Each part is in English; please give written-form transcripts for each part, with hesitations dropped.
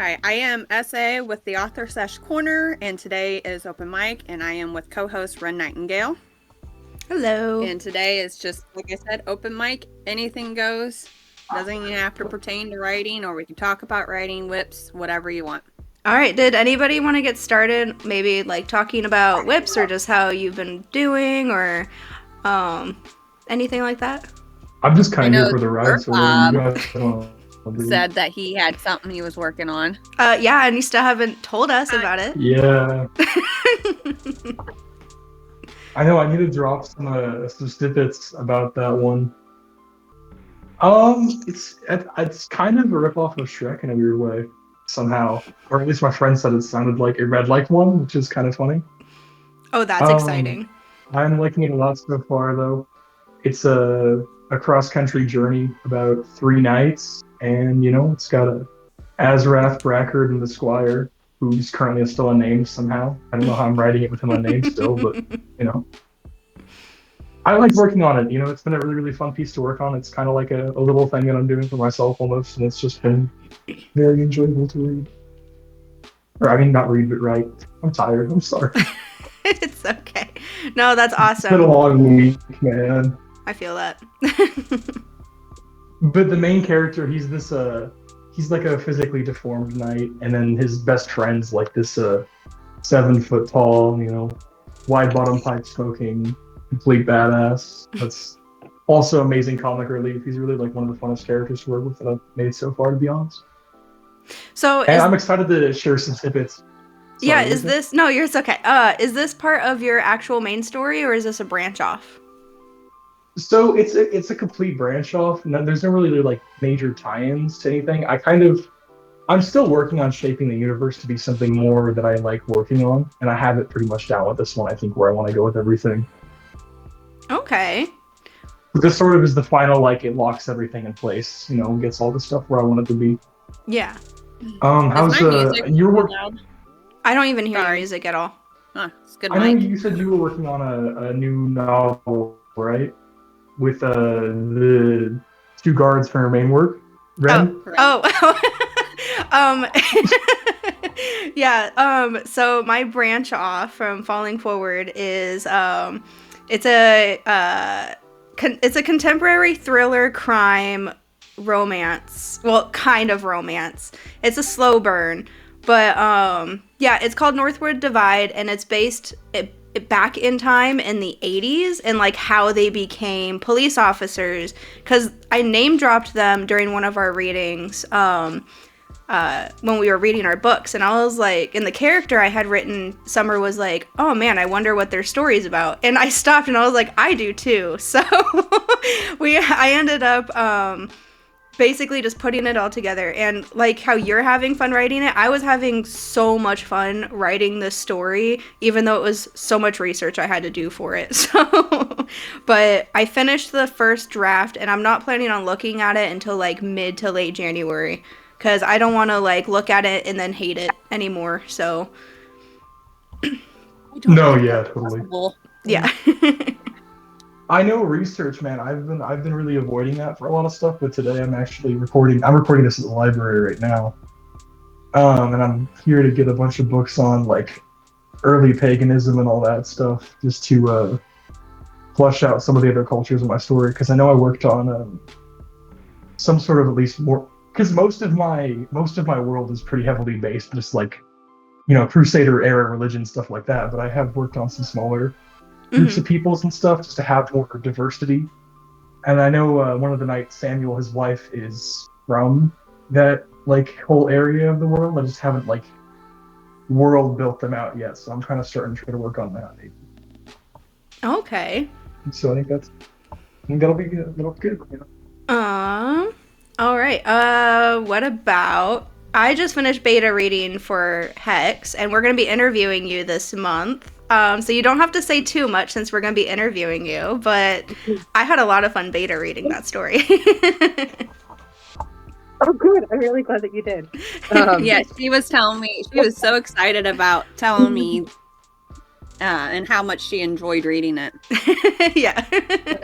Hi, I am SA with the author Sesh Corner, and today is open mic, and I am with co-host Wren Nightingale. Hello. And today is just, like I said, open mic, anything goes. Doesn't even have to pertain to writing, or we can talk about writing, whips, whatever you want. All right, did anybody want to get started maybe like talking about whips or just how you've been doing or anything like that? I'm just kind I of know here for the ride, so whatever you guys want to do. said that he had something he was working on. Yeah, and you still haven't told us about it. Yeah. I know I need to drop some snippets about that one. It's kind of a ripoff of Shrek in a weird way, somehow. Or at least my friend said it sounded like a red light one, which is kind of funny. Oh, that's exciting. I'm liking it a lot so far, though. It's a cross-country journey about 3 nights, and it's got a Azrath, Brackard, and the Squire, who's currently still unnamed somehow. I don't know how I'm writing it with him unnamed still, but I like working on it. It's been a really, really fun piece to work on. It's kind of like a little thing that I'm doing for myself almost, and it's just been very enjoyable to read. Or I mean, not read, but write. I'm tired. I'm sorry. It's okay. No, that's awesome. It's been a long week, man. I feel that. But the main character, he's like a physically deformed knight, and then his best friend's like this 7 foot tall, wide bottom pipe smoking, complete badass. That's also amazing comic relief. He's really like one of the funnest characters to work with that I've made so far, to be honest. And I'm excited to share some snippets. Yeah, it's okay. Is this part of your actual main story, or is this a branch off? So it's a complete branch off. No, there's no really like major tie-ins to anything. I'm still working on shaping the universe to be something more that I like working on, and I have it pretty much down with this one. I think where I want to go with everything. Okay. This sort of is the final, like it locks everything in place. Gets all the stuff where I want it to be. Yeah. How's your work? I don't even hear your music at all. It's good. I know you said you were working on a new novel, right? With the 2 guards from her main work, Wren? Yeah. So my branch off from Falling Forward is it's a contemporary thriller crime romance. Well, kind of romance. It's a slow burn, but yeah, it's called Northward Divide, and it's based back in time in the 80s and like how they became police officers, because I name dropped them during one of our readings when we were reading our books, and I was like, and the character I had written, Summer, was like, oh man, I wonder what their story's about, and I stopped and I was like, I do too. So I ended up basically just putting it all together, and like how you're having fun writing it, I was having so much fun writing this story, even though it was so much research I had to do for it. So but I finished the first draft, and I'm not planning on looking at it until like mid to late January, because I don't want to like look at it and then hate it anymore. So No, yeah, totally. Yeah. I know research, man. I've been really avoiding that for a lot of stuff, but today I'm actually recording. I'm recording this at the library right now, and I'm here to get a bunch of books on like early paganism and all that stuff, just to flush out some of the other cultures in my story. Because I know I worked on some sort of at least more. Because most of my world is pretty heavily based, just like Crusader era religion, stuff like that. But I have worked on some smaller groups of peoples and stuff, just to have more diversity. And I know one of the knights, Samuel, his wife, is from that like whole area of the world. I just haven't like world built them out yet, so I'm kind of starting to try to work on that. Okay. So I think that'll be good. All right. What about? I just finished beta reading for Hexe, and we're going to be interviewing you this month. So you don't have to say too much since we're going to be interviewing you, but I had a lot of fun beta reading that story. Oh, good. I'm really glad that you did. Yeah, she was telling me, she was so excited about telling me and how much she enjoyed reading it. Yeah.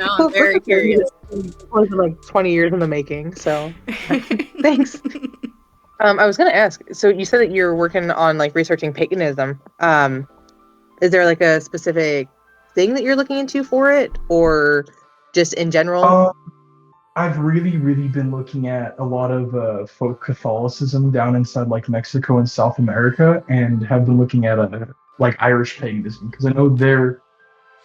I'm very curious. It was like 20 years in the making, so thanks. I was gonna ask. So you said that you're working on like researching paganism. Is there like a specific thing that you're looking into for it, or just in general? I've really, really been looking at a lot of folk Catholicism down inside like Mexico and South America, and have been looking at like Irish paganism because I know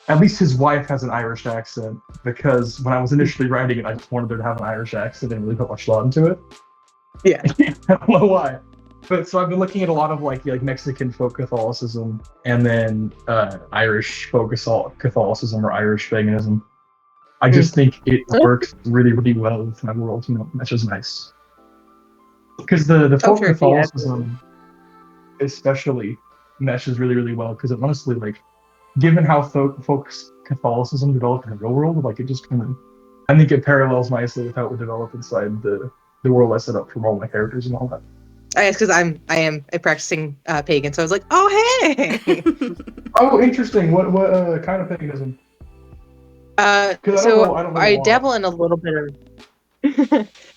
at least his wife has an Irish accent. Because when I was initially writing it, I just wanted her to have an Irish accent and really put much thought into it. Yeah. I don't know why. But so I've been looking at a lot of like Mexican folk Catholicism and then Irish folk Catholicism or Irish paganism. I just think it works really, really well with my world. That's just nice. Because the folk sure, Catholicism, especially, meshes really, really well. Because it honestly, like, given how folk Catholicism developed in the real world, like it just kind of, I think it parallels nicely with how it would develop inside the world I set up for all my characters and all that. I guess because I am a practicing pagan, so I was like, oh hey. Oh, interesting. What kind of paganism? I dabble in a little bit of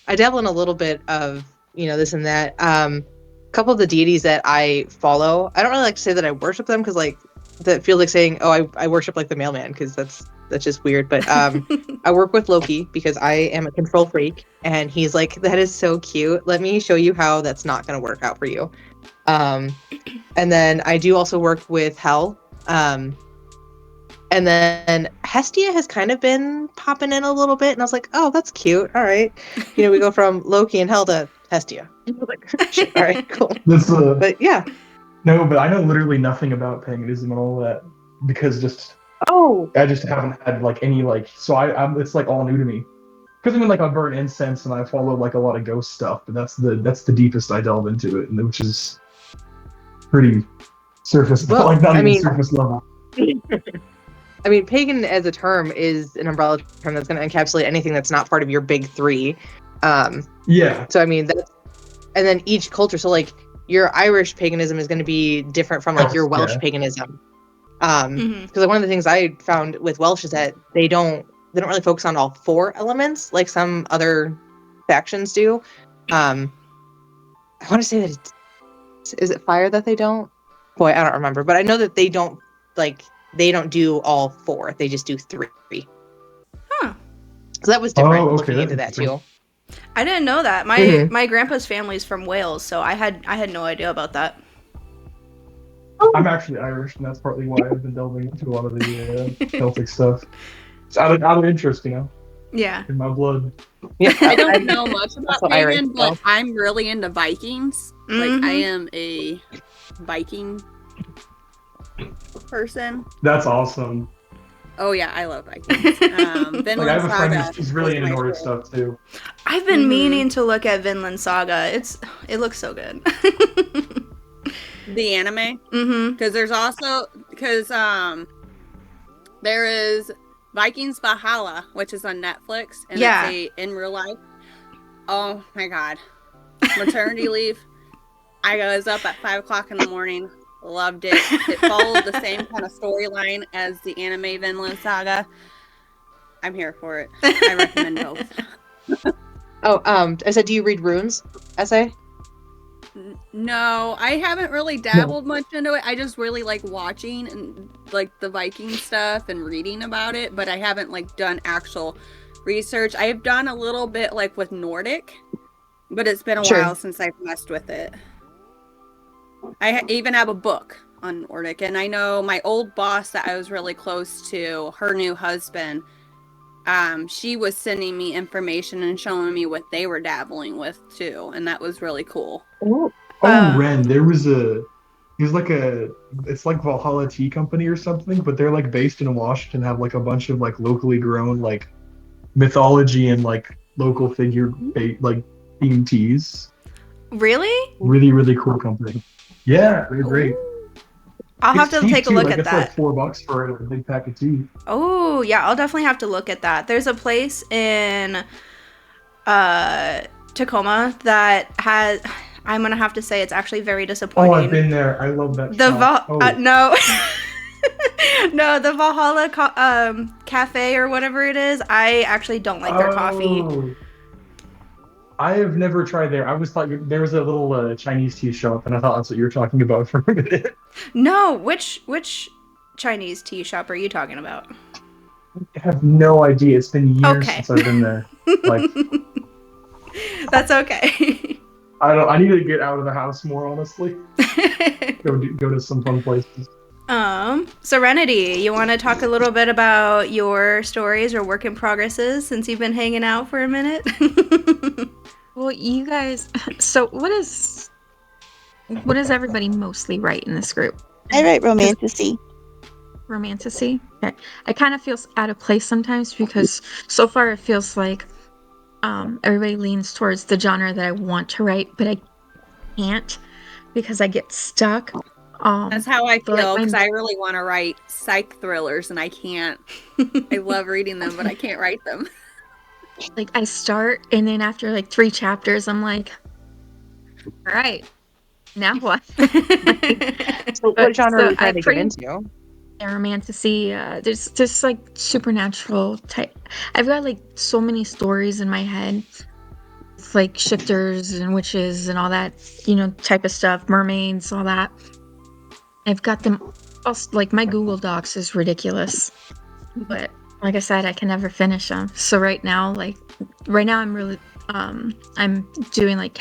I dabble in a little bit of this and that. A couple of the deities that I follow, I don't really like to say that I worship them because like that feels like saying, oh, I worship like the mailman, because that's just weird. But I work with Loki because I am a control freak, and he's like, that is so cute. Let me show you how that's not going to work out for you. And then I do also work with Hel. And then Hestia has kind of been popping in a little bit, and I was like, oh, that's cute. All right. We go from Loki and Hel to Hestia. Like, shit, all right, cool. But yeah. No, but I know literally nothing about paganism and all that because I just haven't had like any like, so I'm it's like all new to me. Because like I burn incense and I follow like a lot of ghost stuff, but that's the deepest I delve into it, and which is pretty surface, like not even surface level. I mean, pagan as a term is an umbrella term that's going to encapsulate anything that's not part of your big three. Yeah. So I mean, and then each culture. So like your Irish paganism is going to be different from like your Welsh paganism. Because like, one of the things I found with Welsh is that they don't really focus on all four elements like some other factions do. I want to say that is it fire that they don't? Boy, I don't remember, but I know that they don't do all four. They just do three. Huh. So that was different looking into that too. I didn't know that. My grandpa's family's from Wales, so I had no idea about that. I'm actually Irish, and that's partly why I've been delving into a lot of the Celtic stuff. It's out of interest, Yeah. In my blood. Yeah, I don't know much about pagan, but I'm really into Vikings. Like, I am a Viking person. That's awesome. Oh yeah, I love Vikings. Vinland I have a friend Saga who's really into my Nordic favorite. stuff too. I've been meaning to look at Vinland Saga. It looks so good. The anime, because there's also there is Vikings Valhalla, which is on Netflix, and it's in real life. Oh my god, maternity leave. I was up at 5 o'clock in the morning. Loved it. It followed the same kind of storyline as the anime Vinland Saga. I'm here for it. I recommend both. I said, do you read runes, essay? No, I haven't really dabbled much into it. I just really like watching and like the Viking stuff and reading about it, but I haven't like done actual research. I've done a little bit like with Nordic, but it's been a while since I've messed with it. I even have a book on Nordic, and I know my old boss that I was really close to, her new husband, she was sending me information and showing me what they were dabbling with too, and that was really cool. Ren, it's like Valhalla Tea Company or something, but they're like based in Washington, have like a bunch of like locally grown like mythology and like local figure like themed teas. Really? Really, really cool company. Yeah, they're great. I'll have to take a look at that. It's like $4 for a big pack of tea. Oh, yeah, I'll definitely have to look at that. There's a place in Tacoma that has, I'm going to have to say it's actually very disappointing. Oh, I've been there. I love that No. No, the Valhalla Cafe or whatever it is, I actually don't like their coffee. I have never tried there. I was thought there was a little Chinese tea shop, and I thought that's what you were talking about for a minute. No, which Chinese tea shop are you talking about? I have no idea. It's been years Okay. since I've been there. Like, That's okay. I don't. I need to get out of the house more, honestly. Go to some fun places. Serenity, you want to talk a little bit about your stories or work in progresses since you've been hanging out for a minute? Well, you guys, so what does everybody mostly write in this group? I write romantasy. Romantasy? Okay. I kind of feel out of place sometimes because so far it feels like everybody leans towards the genre that I want to write, but I can't because I get stuck. That's how I but, like, feel because I really want to write psych thrillers and I can't. I love reading them, but I can't write them. like I start and then after like 3 chapters, I'm like, all right, now what? So what genre are you trying to get pretty- into? Romantasy, there's like supernatural type. I've got like so many stories in my head. It's like shifters and witches and all that, type of stuff, mermaids, all that. I've got them also, like my Google Docs is ridiculous. But like I said, I can never finish them. So right now I'm really I'm doing like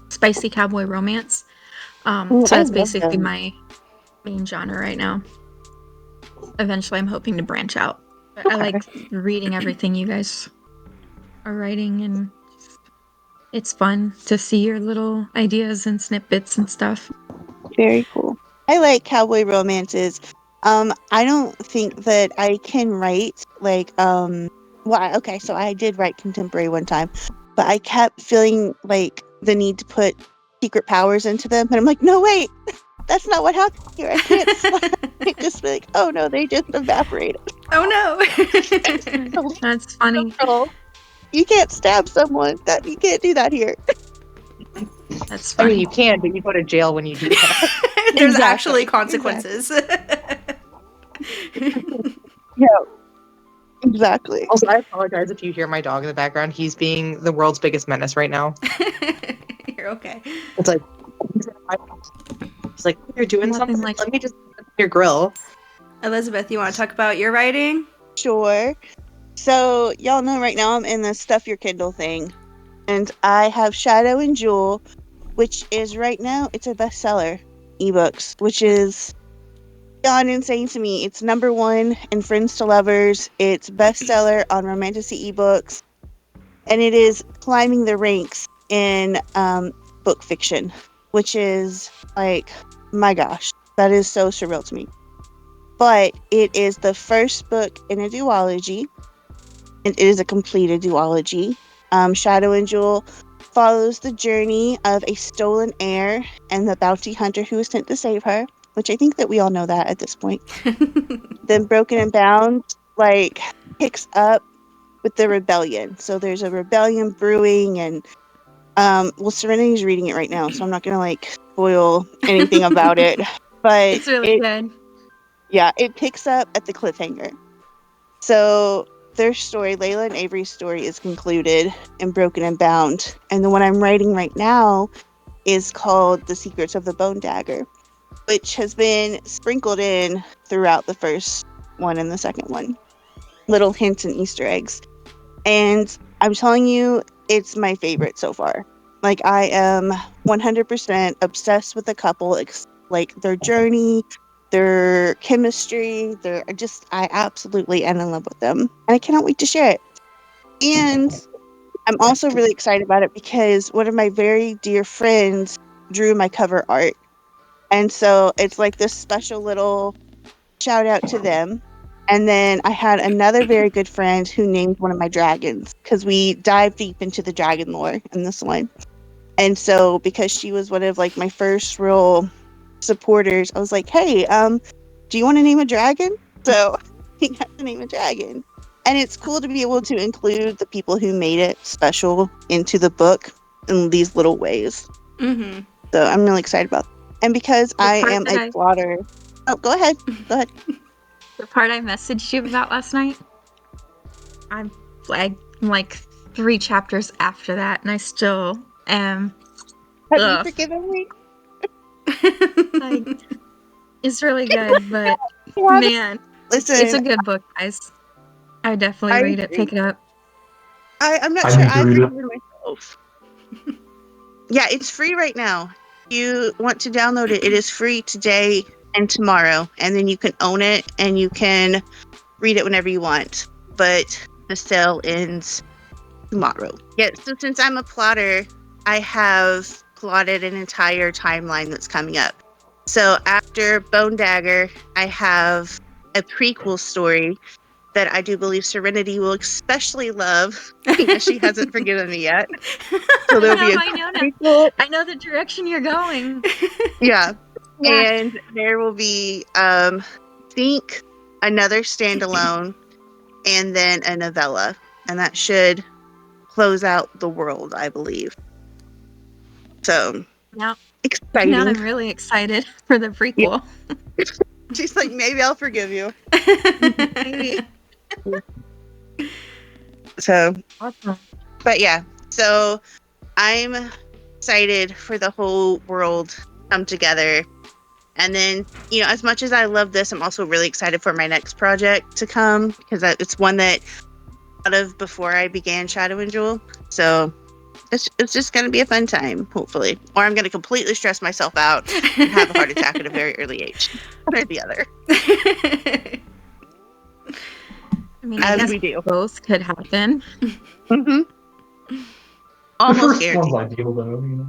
spicy cowboy romance. Ooh, So I that's love basically them. my main genre right now. Eventually I'm hoping to branch out. But I like reading everything you guys are writing, and it's fun to see your little ideas and snippets and stuff. Very cool. I like cowboy romances. I don't think that I can write okay, so I did write contemporary one time, but I kept feeling like the need to put secret powers into them, and I'm like, no, wait, that's not what happened here. I can't I just be like, oh no, they just evaporated. Oh no. That's funny. You can't stab someone. You can't do that here. That's I mean, funny. you can, but you go to jail when you do that. There's Exactly, actually consequences. Yeah, exactly. Also, I apologize if you hear my dog in the background. He's being the world's biggest menace right now. You're okay. It's like, he's like, you're doing Nothing something. like- Let me just your grill. Elizabeth, you want to talk about your writing? Sure. So, y'all know right now I'm in the Stuff Your Kindle thing. And I have Shadow and Jewel, which is right now, it's a bestseller ebooks, which is beyond insane to me. It's #1 in Friends to Lovers. It's bestseller on Romantasy ebooks. And it is climbing the ranks in book fiction, which is like, my gosh, that is so surreal to me. But it is the first book in a duology. It is a completed duology. Shadow and Jewel follows the journey of a stolen heir and the bounty hunter who is sent to save her, which I think that we all know that at this point. Then Broken and Bound picks up with the rebellion. So there's a rebellion brewing, and Serenity's reading it right now, so I'm not gonna spoil anything about it. But It's really good. yeah, it picks up at the cliffhanger. So their story, Layla and Avery's story, is concluded in Broken and Bound. And the one I'm writing right now is called The Secrets of the Bone Dagger, which has been sprinkled in throughout the first one and the second one. Little hints and Easter eggs. And I'm telling you, it's my favorite so far. I am 100% obsessed with the couple, their journey, their chemistry. I absolutely am in love with them. And I cannot wait to share it. And I'm also really excited about it because one of my very dear friends drew my cover art. And so it's like this special little shout out to them. And then I had another very good friend who named one of my dragons because we dive deep into the dragon lore in this one. And so because she was one of my first real supporters, I was like, hey, do you want to name a dragon? So he got to name a dragon. And it's cool to be able to include the people who made it special into the book in these little ways. Mm-hmm. So I'm really excited about that. And because I am a plotter. Oh, go ahead. The part I messaged you about last night, I'm like 3 chapters after that, and I still am. Have you Ugh. forgiven me? Like, it's really good, but Yeah. man, Listen, it's a good book, guys. I definitely I read it. Pick it up. I'm not I sure need to I've read it. forgiven myself. Yeah, it's free right now. If you want to download it, it is free today and tomorrow, and then you can own it and you can read it whenever you want. But the sale ends tomorrow. Yeah, so since I'm a plotter, I have plotted an entire timeline that's coming up. So after Bone Dagger, I have a prequel story that I do believe Serenity will especially love because she hasn't forgiven me yet. So there'll be a I know now. prequel. I know the direction you're going. Yeah. Yeah. And there will be think another standalone and then a novella. And that should close out the world, I believe. So Now exciting. I'm really excited for the prequel. She's like, maybe I'll forgive you. Maybe. So Awesome. but yeah, so I'm excited for the whole world to come together. And then, as much as I love this, I'm also really excited for my next project to come because it's one that I thought of before I began Shadow and Jewel. So it's just going to be a fun time, hopefully. Or I'm going to completely stress myself out and have a heart attack at a very early age. One or the other. I mean, I As guess we do. both could happen. Mm-hmm. The Almost first guaranteed. one's ideal, though.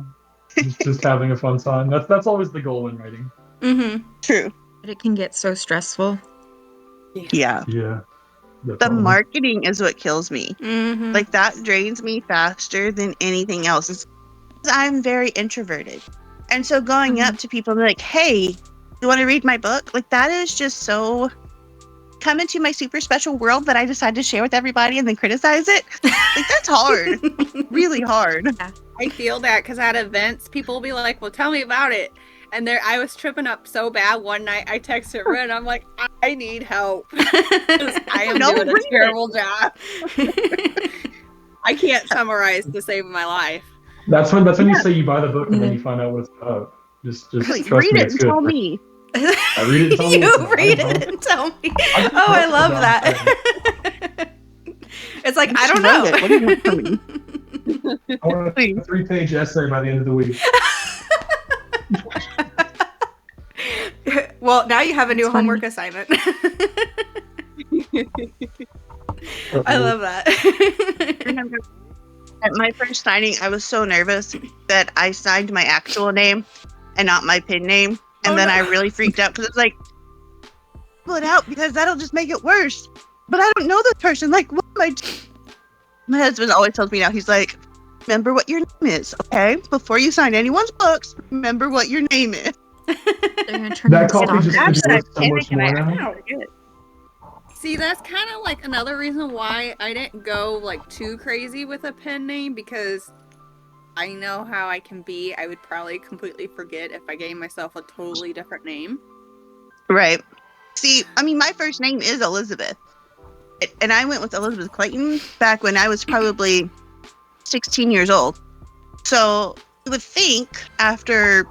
Just having a fun time. That's always the goal in writing. Mm-hmm. True. But it can get so stressful. Yeah. Yeah. The definitely. marketing is what kills me. Mm-hmm. Like that drains me faster than anything else. It's 'cause I'm very introverted. And so going up to people and be like, hey, you want to read my book? Like that is just so come into my super special world that I decide to share with everybody and then criticize it. Like that's hard. Really hard. I feel that because at events, people will be like, well, tell me about it. And I was tripping up so bad one night. I texted Ren. I'm like, I need help. 'Cause I am No, doing a read terrible job. I can't summarize to save my life. That's when you say you buy the book and then you find out what it's about. Just Like, trust read me, it it's and good. tell me. I read it and tell me. You read it and tell me. I just Oh, I wrote love it that. It's like, I don't She wrote know. it. What do you want from me? I want a 3-page essay by the end of the week. Well, now you have a new It's funny. homework assignment. I love that. Remember, at my first signing, I was so nervous that I signed my actual name and not my pen name. And Oh, then no. I really freaked out because it's like, pull it out because that'll just make it worse. But I don't know this person. Like, what am I doing? My husband always tells me now, he's like, remember what your name is, okay? Before you sign anyone's books, remember what your name is. They're gonna turn That into copy stalkers. just After could be I worth so much panic and more I now. forget it. See, that's kind of like another reason why I didn't go like too crazy with a pen name because I know how I can be. I would probably completely forget if I gave myself a totally different name. Right. See, I mean, my first name is Elizabeth. And I went with Elizabeth Clayton back when I was probably 16 years old. So you would think after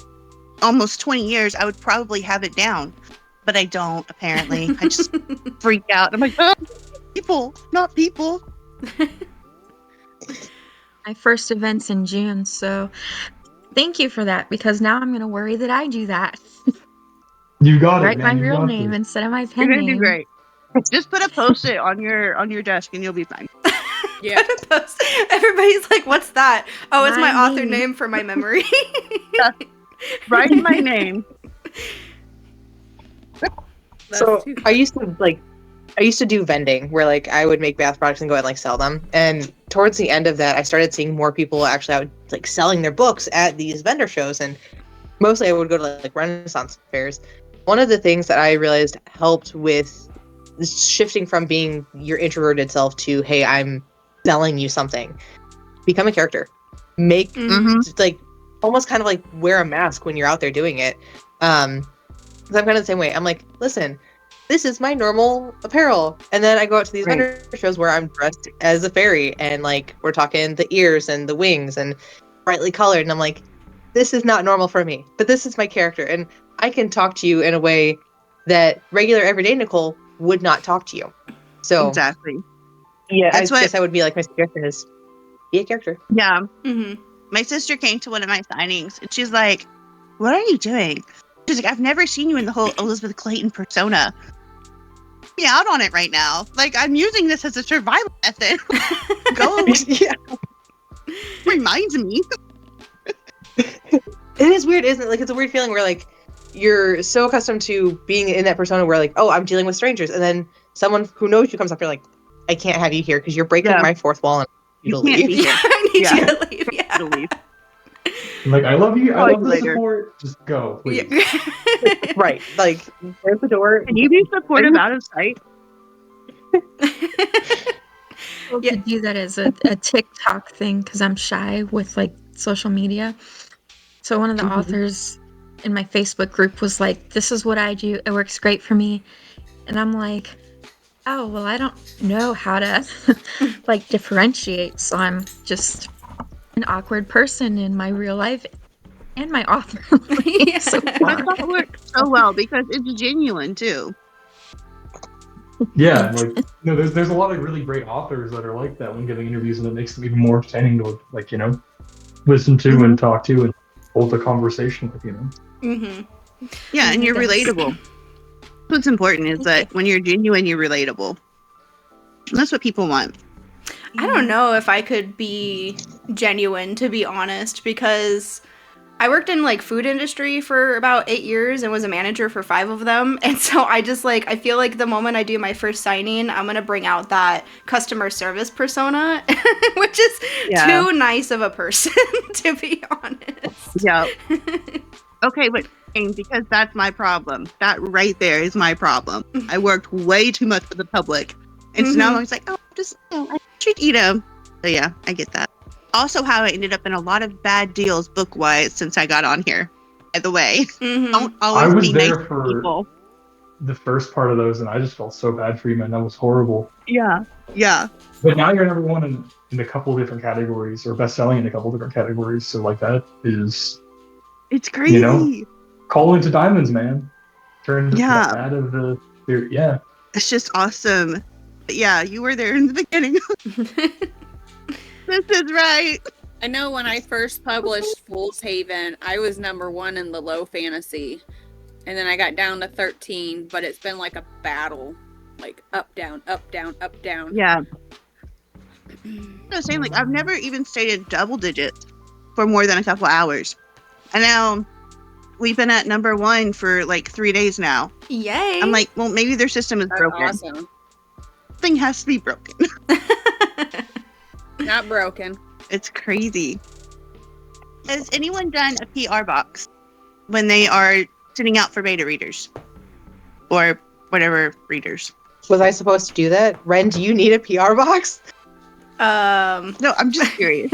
almost 20 years, I would probably have it down. But I don't, apparently. I just freak out. I'm like, oh, people, not people. My first event's in June, so thank you for that because now I'm gonna worry that I do that. You got it, Write man. my You real got name this. instead of my You're pen gonna do name. great. Just put a post-it on your desk and you'll be fine. Yeah. Everybody's like, what's that? Oh, it's my My author name. name for my memory. Write my name. That's So too I used to do vending where like I would make bath products and go and like sell them. And towards the end of that, I started seeing more people actually out like selling their books at these vendor shows. And mostly I would go to like Renaissance fairs. One of the things that I realized helped with shifting from being your introverted self to, hey, I'm selling you something. Become a character. Make like almost kind of like wear a mask when you're out there doing it. 'Cause I'm kind of the same way. I'm like, listen, this is my normal apparel. And then I go out to these Right. vendor shows where I'm dressed as a fairy, and like we're talking the ears and the wings and brightly colored, and I'm like, this is not normal for me, but this is my character, and I can talk to you in a way that regular everyday Nicole would not talk to you. So Exactly. yeah, I That's what- guess I would be like, my suggestion is be a character. Yeah. Mm-hmm. My sister came to one of my signings and she's like, "What are you doing?" She's like, "I've never seen you in the whole Elizabeth Clayton persona." I'm out on it right now. Like, I'm using this as a survival method. Go. Yeah. Reminds me. It is weird, isn't it? Like, it's a weird feeling where like you're so accustomed to being in that persona where like, oh, I'm dealing with strangers, and then someone who knows you comes up, you're like, I can't have you here because you're breaking Yeah. my fourth wall and you You to can't leave. be here. I need Yeah. you to leave. Yeah. To leave. I'm like, I love you. I Call love you the later. support. Just go, please. Yeah. Right. Like, there's the door. Can you be supportive out of sight? Well, Yeah. to do that as a TikTok thing because I'm shy with like social media. So one of the authors in my Facebook group was like, "This is what I do. It works great for me," and I'm like, "Oh well, I don't know how to like differentiate." So I'm just an awkward person in my real life and my author life Yeah. so I far. thought it worked so well because it's genuine too. Yeah, like there's a lot of really great authors that are like that when giving interviews, and it makes them even more entertaining to like listen to and talk to and hold a conversation with. Mm-hmm. Yeah, and you're Yes. relatable. What's important is that when you're genuine, you're relatable. And that's what people want. I don't know if I could be genuine, to be honest, because I worked in like food industry for about 8 years and was a manager for 5 of them. And so I just like, I feel like the moment I do my first signing, I'm going to bring out that customer service persona, which is Yeah. too nice of a person, to be honest. Yeah. Okay, but because that's my problem. That right there is my problem. I worked way too much for the public. And so now Mhm. I'm just like, oh, just, I should eat them. So yeah, I get that. Also, how I ended up in a lot of bad deals book-wise since I got on here, by the way. Mhm. Don't I always was be there nice to for people. the first part of those, and I just felt so bad for you, man. That was horrible. Yeah. Yeah. But now you're number one in a couple of different categories, or best-selling in a couple of different categories. So like that is It's crazy. coal into diamonds, man. Turn Yeah. out of the yeah. It's just awesome. But yeah, you were there in the beginning. This is right. I know when I first published Fool's Haven, I was number 1 in the low fantasy. And then I got down to 13, but it's been like a battle. Like up, down, up, down, up, down. Yeah. I was saying, like, I've never even stated double digits for more than a couple hours. And now we've been at number 1 for like 3 days now. Yay. I'm like, well, maybe their system is That's broken. awesome. Something has to be broken. Not broken. It's crazy. Has anyone done a PR box when they are sitting out for beta readers? Or whatever readers? Was I supposed to do that? Ren, do you need a PR box? No, I'm just curious.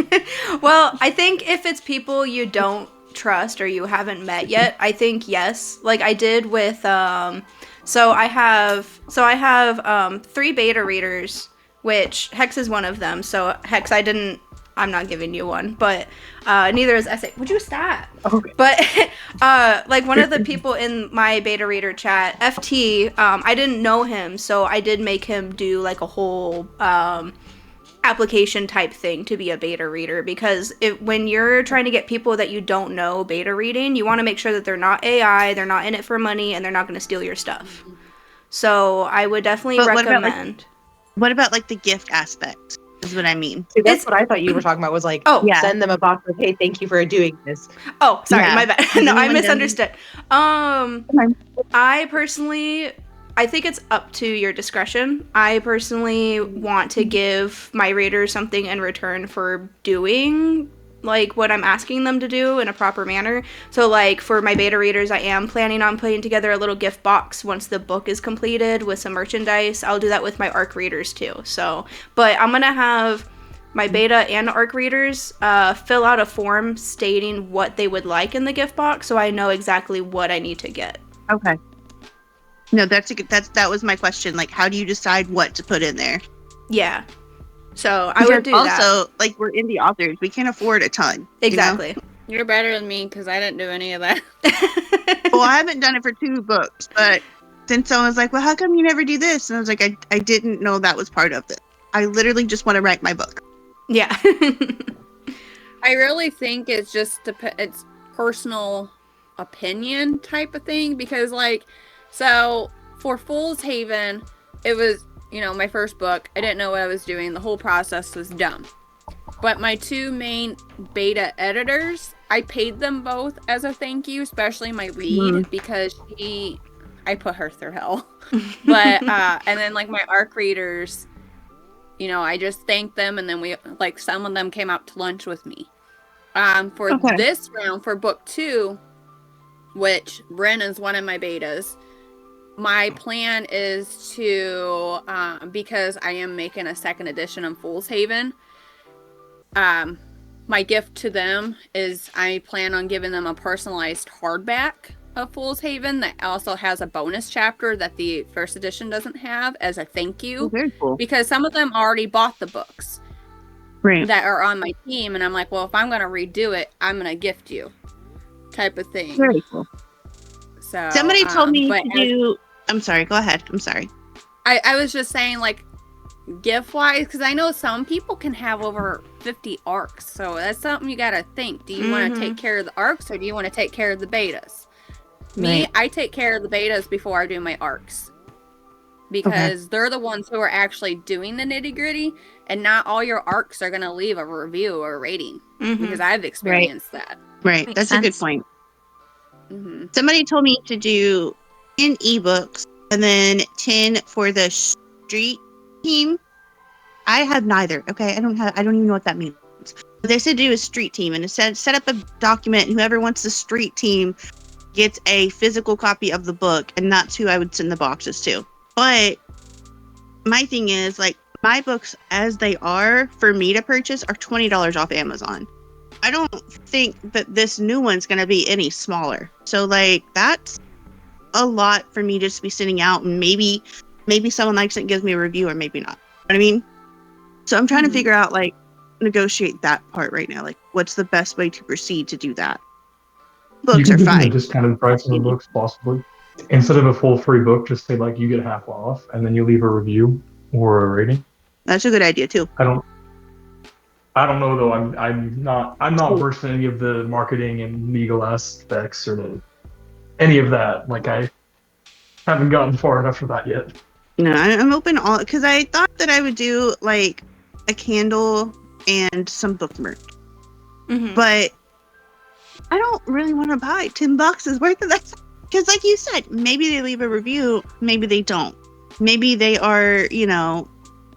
Well, I think if it's people you don't trust or you haven't met yet, I think yes. Like I did with so I have 3 beta readers, which Hexe is one of them. So Hexe, I'm not giving you one, but neither is SA. Would you stop? Okay. But like one of the people in my beta reader chat, FT, I didn't know him, so I did make him do like a whole application type thing to be a beta reader, because when you're trying to get people that you don't know beta reading, you want to make sure that they're not AI, they're not in it for money, and they're not going to steal your stuff. So I would definitely But what about, recommend. What about like the gift aspect? Is what I mean. See, that's what I thought you were talking about, was like, Oh, Yeah. send them a box of, hey, thank you for doing this. Oh, sorry, Yeah. my bad. Has No, I anyone done- misunderstood. I personally, I think it's up to your discretion. I personally want to give my readers something in return for doing like what I'm asking them to do in a proper manner. So like for my beta readers, I am planning on putting together a little gift box once the book is completed with some merchandise. I'll do that with my ARC readers too. So, but I'm gonna have my beta and ARC readers fill out a form stating what they would like in the gift box, so I know exactly what I need to get. Okay. No, that was my question. Like, how do you decide what to put in there? Yeah. So I would do that. Also, like, we're indie authors. We can't afford a ton. Exactly. You're better than me because I didn't do any of that. Well, I haven't done it for 2 books, but then someone was like, well, how come you never do this? And I was like, I didn't know that was part of it. I literally just want to write my book. Yeah. I really think it's just it's personal opinion type of thing because, like, so for Fool's Haven, it was, you know, my first book. I didn't know what I was doing. The whole process was dumb. But my 2 main beta editors, I paid them both as a thank you, especially my lead, because I put her through hell. But, and then, like, my ARC readers, you know, I just thanked them, and then some of them came out to lunch with me. For this round, for book 2, which Ren is one of my betas, my plan is to, because I am making a 2nd edition of Fool's Haven, my gift to them is I plan on giving them a personalized hardback of Fool's Haven that also has a bonus chapter that the 1st edition doesn't have as a thank you. Oh, very cool. Because some of them already bought the books that are on my team, and I'm like, well, if I'm going to redo it, I'm going to gift you type of thing. Very cool. So somebody told me to do... I'm sorry, go ahead. I'm sorry. I was just saying, like, gift-wise, because I know some people can have over 50 arcs, so that's something you gotta think. Do you want to take care of the arcs, or do you want to take care of the betas? Me, I take care of the betas before I do my arcs, because they're the ones who are actually doing the nitty-gritty, and not all your arcs are gonna leave a review or a rating, because I've experienced that. Right, that's a good point. Somebody told me to do 10 ebooks and then 10 for the street team. I have neither. Okay, I don't even know what that means. But they said do a street team, and it said set up a document. Whoever wants the street team gets a physical copy of the book, and that's who I would send the boxes to. But my thing is, like, my books as they are for me to purchase are $20 off Amazon. I don't think that this new one's going to be any smaller. So, like, that's a lot for me just to be sitting out, and maybe someone likes it and gives me a review, or maybe not. You know what I mean? So I'm trying to figure out, like, negotiate that part right now. Like, what's the best way to proceed to do that? Books are fine. You just kind of price the books, possibly. Instead of a full free book, just say, like, you get half off, and then you leave a review or a rating. That's a good idea, too. I don't know, though. I'm not versed in any of the marketing and legal aspects or any of that. Like, I haven't gotten far enough for that yet. No, I'm open all, because I thought that I would do, like, a candle and some book merch. But I don't really want to buy 10 boxes worth of that. Because, like you said, maybe they leave a review, maybe they don't. Maybe they are, you know,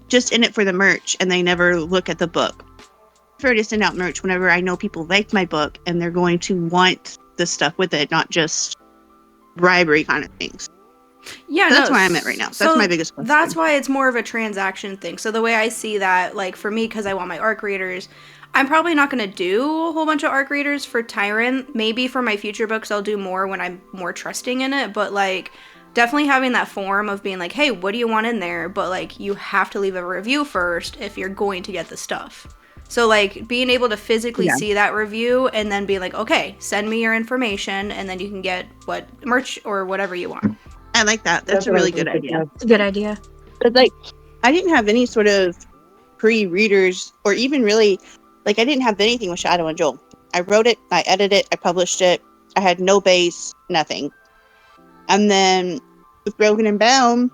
just in it for the merch and they never look at the book. I prefer to send out merch whenever I know people like my book and they're going to want the stuff with it, not just bribery kind of things. Yeah, so that's where I'm at right now. So that's my biggest question. That's why it's more of a transaction thing. So the way I see that, like, for me, because I want my ARC readers, I'm probably not going to do a whole bunch of ARC readers for Tyrant. Maybe for my future books, I'll do more when I'm more trusting in it. But, like, definitely having that form of being like, hey, what do you want in there? But, like, you have to leave a review first if you're going to get the stuff. So, like, being able to physically see that review and then be like, okay, send me your information, and then you can get what merch or whatever you want. I like that. That's a really good idea. It's a good idea. But, like, I didn't have any sort of pre-readers, or even really, like, I didn't have anything with Shadow and Joel. I wrote it, I edited it, I published it. I had no base, nothing. And then with Broken and Bound,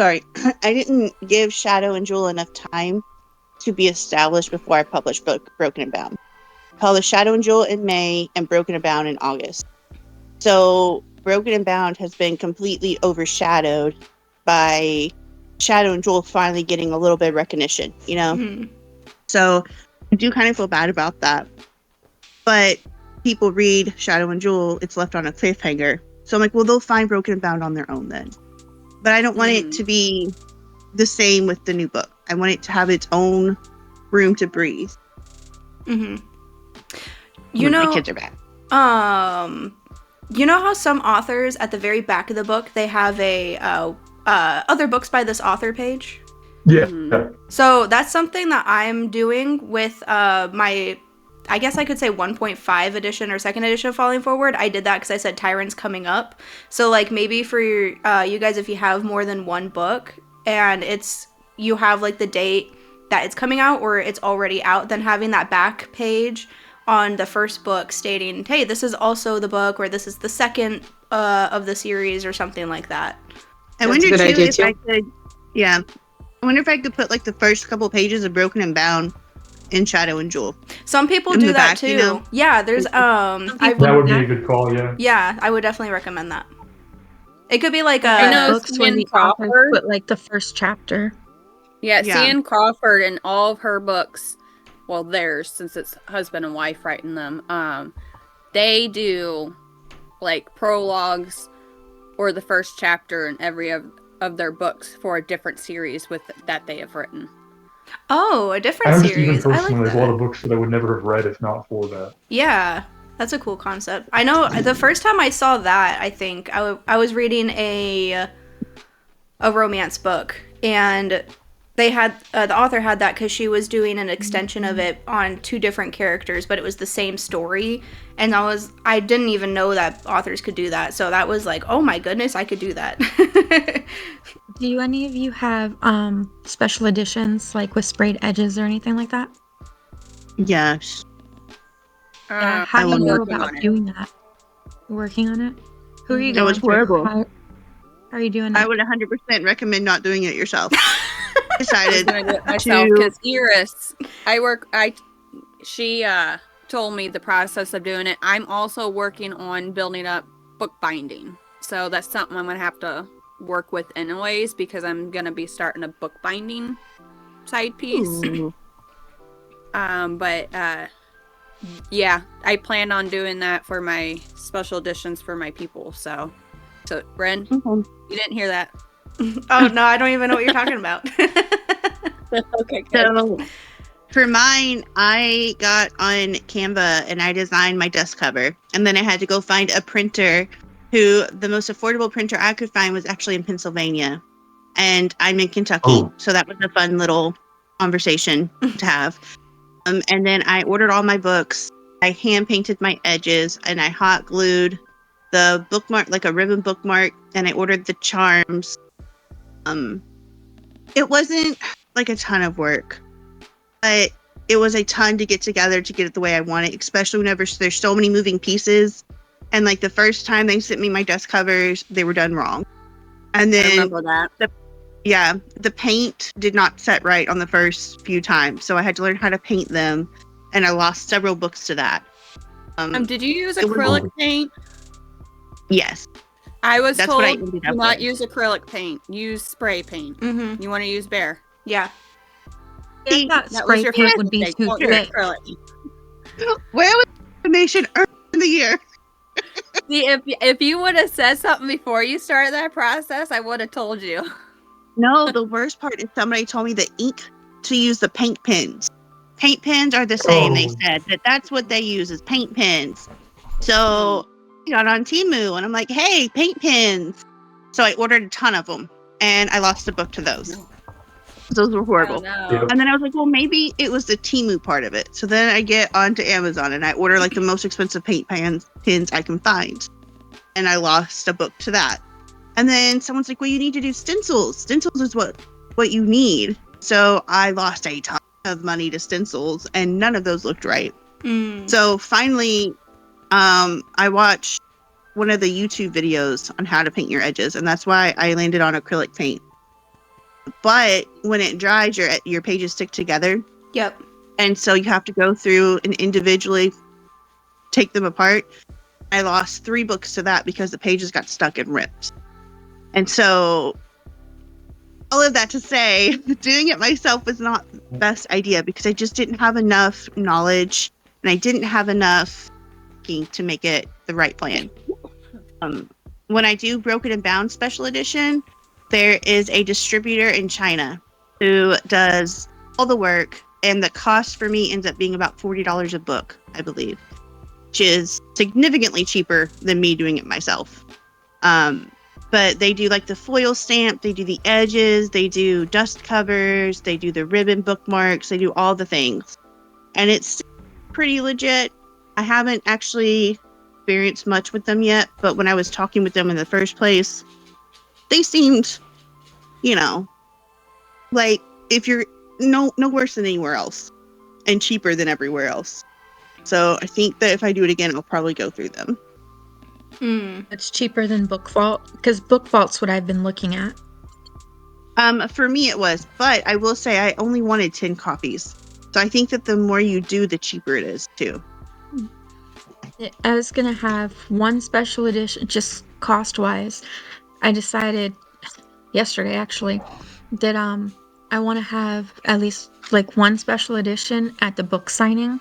I didn't give Shadow and Joel enough time to be established before I published Broken and Bound. I published Shadow and Joel in May and Broken and Bound in August. So Broken and Bound has been completely overshadowed by Shadow and Joel finally getting a little bit of recognition, you know? So I do kind of feel bad about that. But people read Shadow and Joel, it's left on a cliffhanger. So I'm like, well, they'll find Broken and Bound on their own then. But I don't want it to be the same with the new book. I want it to have its own room to breathe. You when know, my kids are back. You know how some authors at the very back of the book they have a other books by this author page? Yeah. Mhm. So that's something that I'm doing with my, I guess I could say 1.5 edition or second edition of Falling Forward. I did that because I said Tyrant's coming up. So like maybe for you guys, if you have more than one book and you have like the date that it's coming out or it's already out, then having that back page on the first book stating, hey, this is also the book or this is the second of the series or something like that. I That's wonder a good too idea, if too. I could. Yeah, I wonder if I could put like the first couple pages of Broken and Bound in Shadow and Jewel. Some people In do the that back, too. you know? Yeah, there's Some I people That would be Yeah. a good call, yeah. yeah, I would definitely recommend that. It could be like I know books where Cian the author Crawford. put like the first chapter. Yeah, Yeah. Cian Crawford and all of her books, well, theirs, since it's husband and wife writing them, they do like prologues or the first chapter in every of their books for a different series that they have written. Oh, a I different know just even series. I like personally, there's a lot that. of books that I would never have read if not for that. Yeah, that's a cool concept. I know the first time I saw that, I think I was reading a romance book, and they had the author had that because she was doing an extension of it on two different characters, but it was the same story. And I didn't even know that authors could do that, so that was like, oh my goodness, I could do that. Do any of you have special editions like with sprayed edges or anything like that? Yes. Yeah. How I do you love go working about on it. doing that? Working on it? Who are you It going was through? horrible. How are you doing I it? would 100% recommend not doing it yourself. I was Decided gonna do it myself to. because Iris, she told me the process of doing it. I'm also working on building up bookbinding, so that's something I'm gonna have to work with anyways because I'm gonna be starting a bookbinding side piece. Ooh. But yeah, I plan on doing that for my special editions for my people. So Ren, Okay. you didn't hear that. Oh no, I don't even know what you're talking about. Okay, good. So for mine, I got on Canva and I designed my desk cover. And then I had to go find a printer who the most affordable printer I could find was actually in Pennsylvania. And I'm in Kentucky. Oh. So that was a fun little conversation to have. And then I ordered all my books. I hand painted my edges and I hot glued the bookmark, like a ribbon bookmark. And I ordered the charms. It wasn't like a ton of work, but it was a ton to get together to get it the way I want it, especially whenever there's so many moving pieces. And like the first time they sent me my desk covers, they were done wrong. And I then remember that. the paint did not set right on the first few times. So I had to learn how to paint them. And I lost several books to that. Did you use it was- acrylic paint? Yes. I was That's what I told ended do up not with. use acrylic paint. Use spray paint. Mm-hmm. You want to use Bear. Yeah. I thought That was spray your paint first would be mistake. too Don't use thick. acrylic. Where was the information early in the year? See, if you would have said something before you started that process, I would have told you. No, the worst part is somebody told me the ink to use the paint pens. Paint pens are the same. They Oh. said that's what they use is paint pens. So I got on Temu and I'm like, hey, paint pens. So I ordered a ton of them and I lost a book to those. Those were Oh, horrible. no. And then I was like, well, maybe it was the Temu part of it. So then I get onto Amazon and I order like the most expensive paint pens I can find. And I lost a book to that. And then someone's like, well, you need to do stencils. Stencils is what you need. So I lost a ton of money to stencils and none of those looked right. Mm. So finally, I watched one of the YouTube videos on how to paint your edges. And that's why I landed on acrylic paint. But when it dries, your pages stick together. Yep. And so you have to go through and individually take them apart. I lost 3 books to that because the pages got stuck and ripped. And so all of that to say, doing it myself was not the best idea because I just didn't have enough knowledge and I didn't have enough to make it the right plan. When I do Broken and Bound special edition, there is a distributor in China who does all the work, and the cost for me ends up being about $40 a book, I believe. which is significantly cheaper than me doing it myself. But they do like the foil stamp, they do the edges, they do dust covers, they do the ribbon bookmarks, they do all the things. And it's pretty legit. I haven't actually experienced much with them yet, but when I was talking with them in the first place, they seemed, like if you're no worse than anywhere else and cheaper than everywhere else. So I think that if I do it again, I'll probably go through them. It's cheaper than Book Vault, because Book Vault's what I've been looking at. For me it was, but I will say I only wanted 10 copies. So I think that the more you do, the cheaper it is too. I was gonna have one special edition, just cost-wise. I decided yesterday, actually, that I want to have at least like one special edition at the book signing,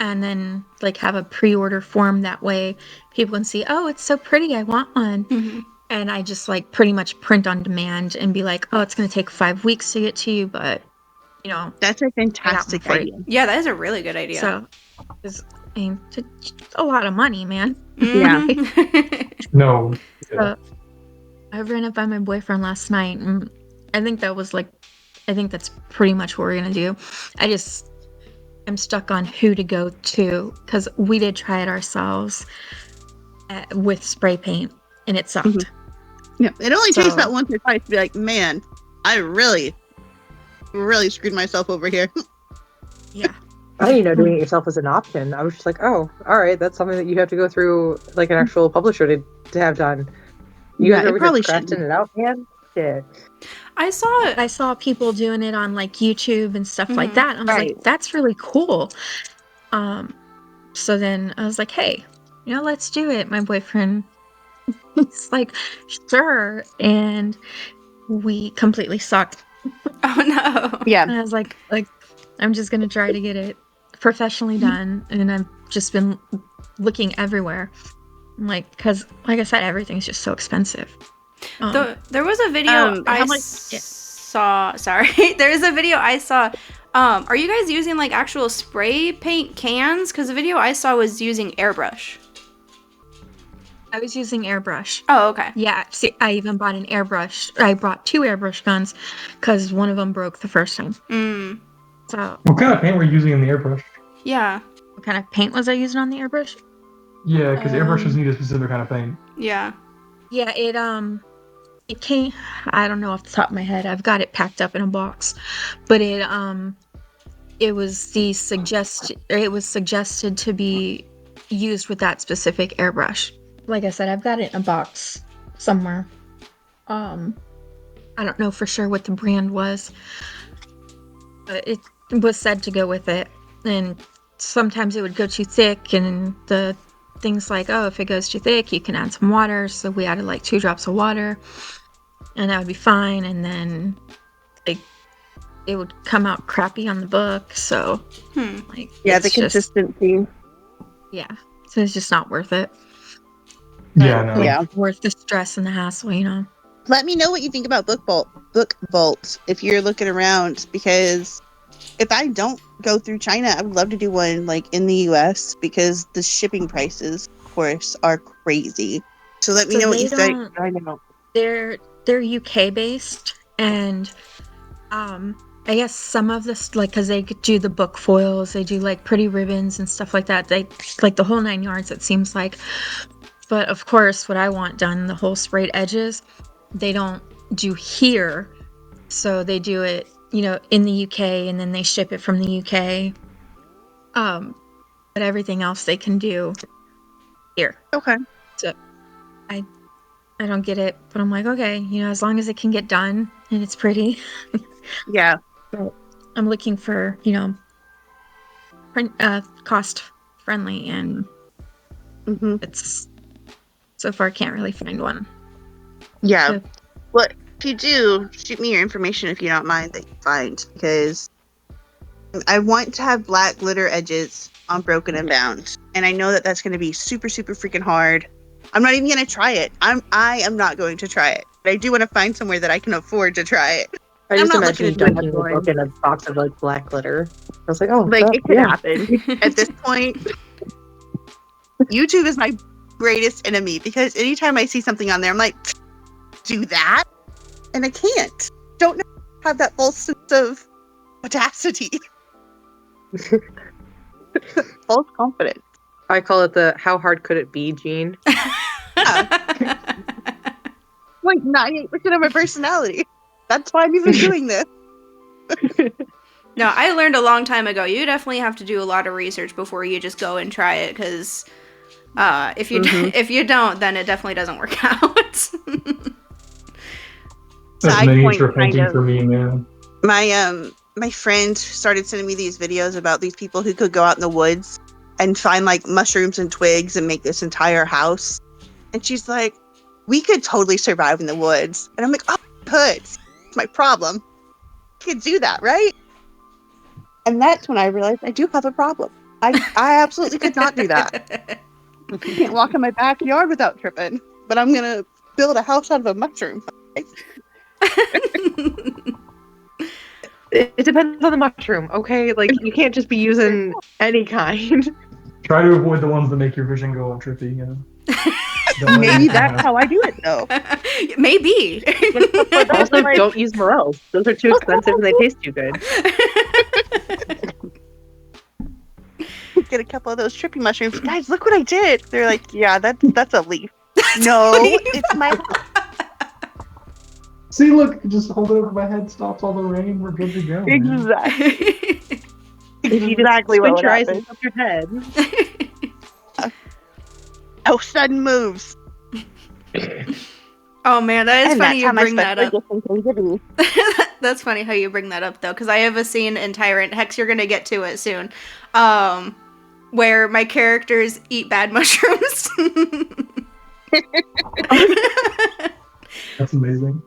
and then like have a pre-order form. That way, people can see, oh, it's so pretty, I want one. And I just like pretty much print on demand and be like, oh, it's gonna take 5 weeks to get to you, but that's a fantastic idea. Yeah, that is a really good idea. So, it's a lot of money, man. Yeah. No. So, I ran it by my boyfriend last night, and I think that's pretty much what we're gonna do. I'm stuck on who to go to, because we did try it ourselves with spray paint, and it sucked. Yeah, it only takes about once or twice to be like, man, I really screwed myself over here. Yeah. I didn't know doing it yourself was an option. I was just like, oh, all right, that's something that you have to go through like an actual publisher to have done. You guys are probably scratching it out, man. Shit. I saw people doing it on like YouTube and stuff like that. And I was like, that's really cool. So then I was like, hey, let's do it. My boyfriend, he's like, sure. And we completely sucked. Oh no. Yeah. And I was like, I'm just gonna try to get it professionally done. And I've just been looking everywhere. Because like I said, everything's just so expensive. There was a video saw. Sorry, there's a video I saw. Are you guys using like actual spray paint cans? Because the video I saw was using airbrush. I was using airbrush. Oh, okay. Yeah, see, I even bought an airbrush. I brought 2 airbrush guns because one of them broke the first time. So. What kind of paint were you using in the airbrush? Yeah. What kind of paint was I using on the airbrush? Yeah, because airbrushes need a specific kind of paint. Yeah. Yeah, it came, I don't know off the top of my head. I've got it packed up in a box. But it was suggested to be used with that specific airbrush. Like I said, I've got it in a box somewhere. I don't know for sure what the brand was, but it was said to go with it. And sometimes it would go too thick, and the things like, oh, if it goes too thick, you can add some water. So we added like 2 drops of water, and that would be fine. And then it would come out crappy on the book. So the consistency. Yeah, so it's just not worth it. Worth the stress and the hassle, Let me know what you think about Book Vault if you're looking around, because if I don't go through China, I would love to do one like in the US, because the shipping prices, of course, are crazy. So let me know what you think. I know they're UK based, and I guess some of this, like, because they do the book foils, they do like pretty ribbons and stuff like that. They like the whole 9 yards, it seems like. But of course, what I want done, the whole sprayed edges, they don't do here. So they do it, in the UK, and then they ship it from the UK. But everything else they can do here. Okay. So I don't get it, but I'm like, okay, as long as it can get done and it's pretty. Yeah. But I'm looking for, cost friendly, and it's so far can't really find one. Yeah. So, well, if you do, shoot me your information if you don't mind that you find, because I want to have black glitter edges on Broken and Bound, and I know that that's going to be super, super freaking hard. I'm not even going to try it. I am not going to try it. But I do want to find somewhere that I can afford to try it. I just imagine dunking the book in a box of like black glitter. I was like, oh, it could happen at this point. YouTube is my greatest enemy because anytime I see something on there, I'm like, do that? And I can't. Don't have that false sense of audacity. False confidence. I call it the "how hard could it be" gene. Like 98% of my personality. That's why I'm even doing this. No, I learned a long time ago. You definitely have to do a lot of research before you just go and try it, because if you don't, then it definitely doesn't work out. That's Side miniature point, kind painting of. for me, man. My friend started sending me these videos about these people who could go out in the woods and find like mushrooms and twigs and make this entire house. And she's like, we could totally survive in the woods. And I'm like, oh, we could. It's my problem. I could do that, right? And that's when I realized I do have a problem. I absolutely could not do that. I can't walk in my backyard without tripping. But I'm going to build a house out of a mushroom. It depends on the mushroom, okay? Like, you can't just be using any kind. Try to avoid the ones that make your vision go all trippy, you know? Don't let Maybe it that's happen. how I do it, though. Maybe. Also, don't use morels. Those are too expensive and they taste too good. Get a couple of those trippy mushrooms. Guys, look what I did. They're like, yeah, that's a leaf. No, it's my See, look, just hold it over my head, stops all the rain, we're good to go. man. exactly Exactly what what your eyes happened. and up your head. Oh, sudden moves. Oh man, that is And funny that's you how my bring that up. special gifts came to be. That's funny how you bring that up though, because I have a scene in Tyrant. Hex, you're gonna get to it soon. Where my characters eat bad mushrooms. That's amazing.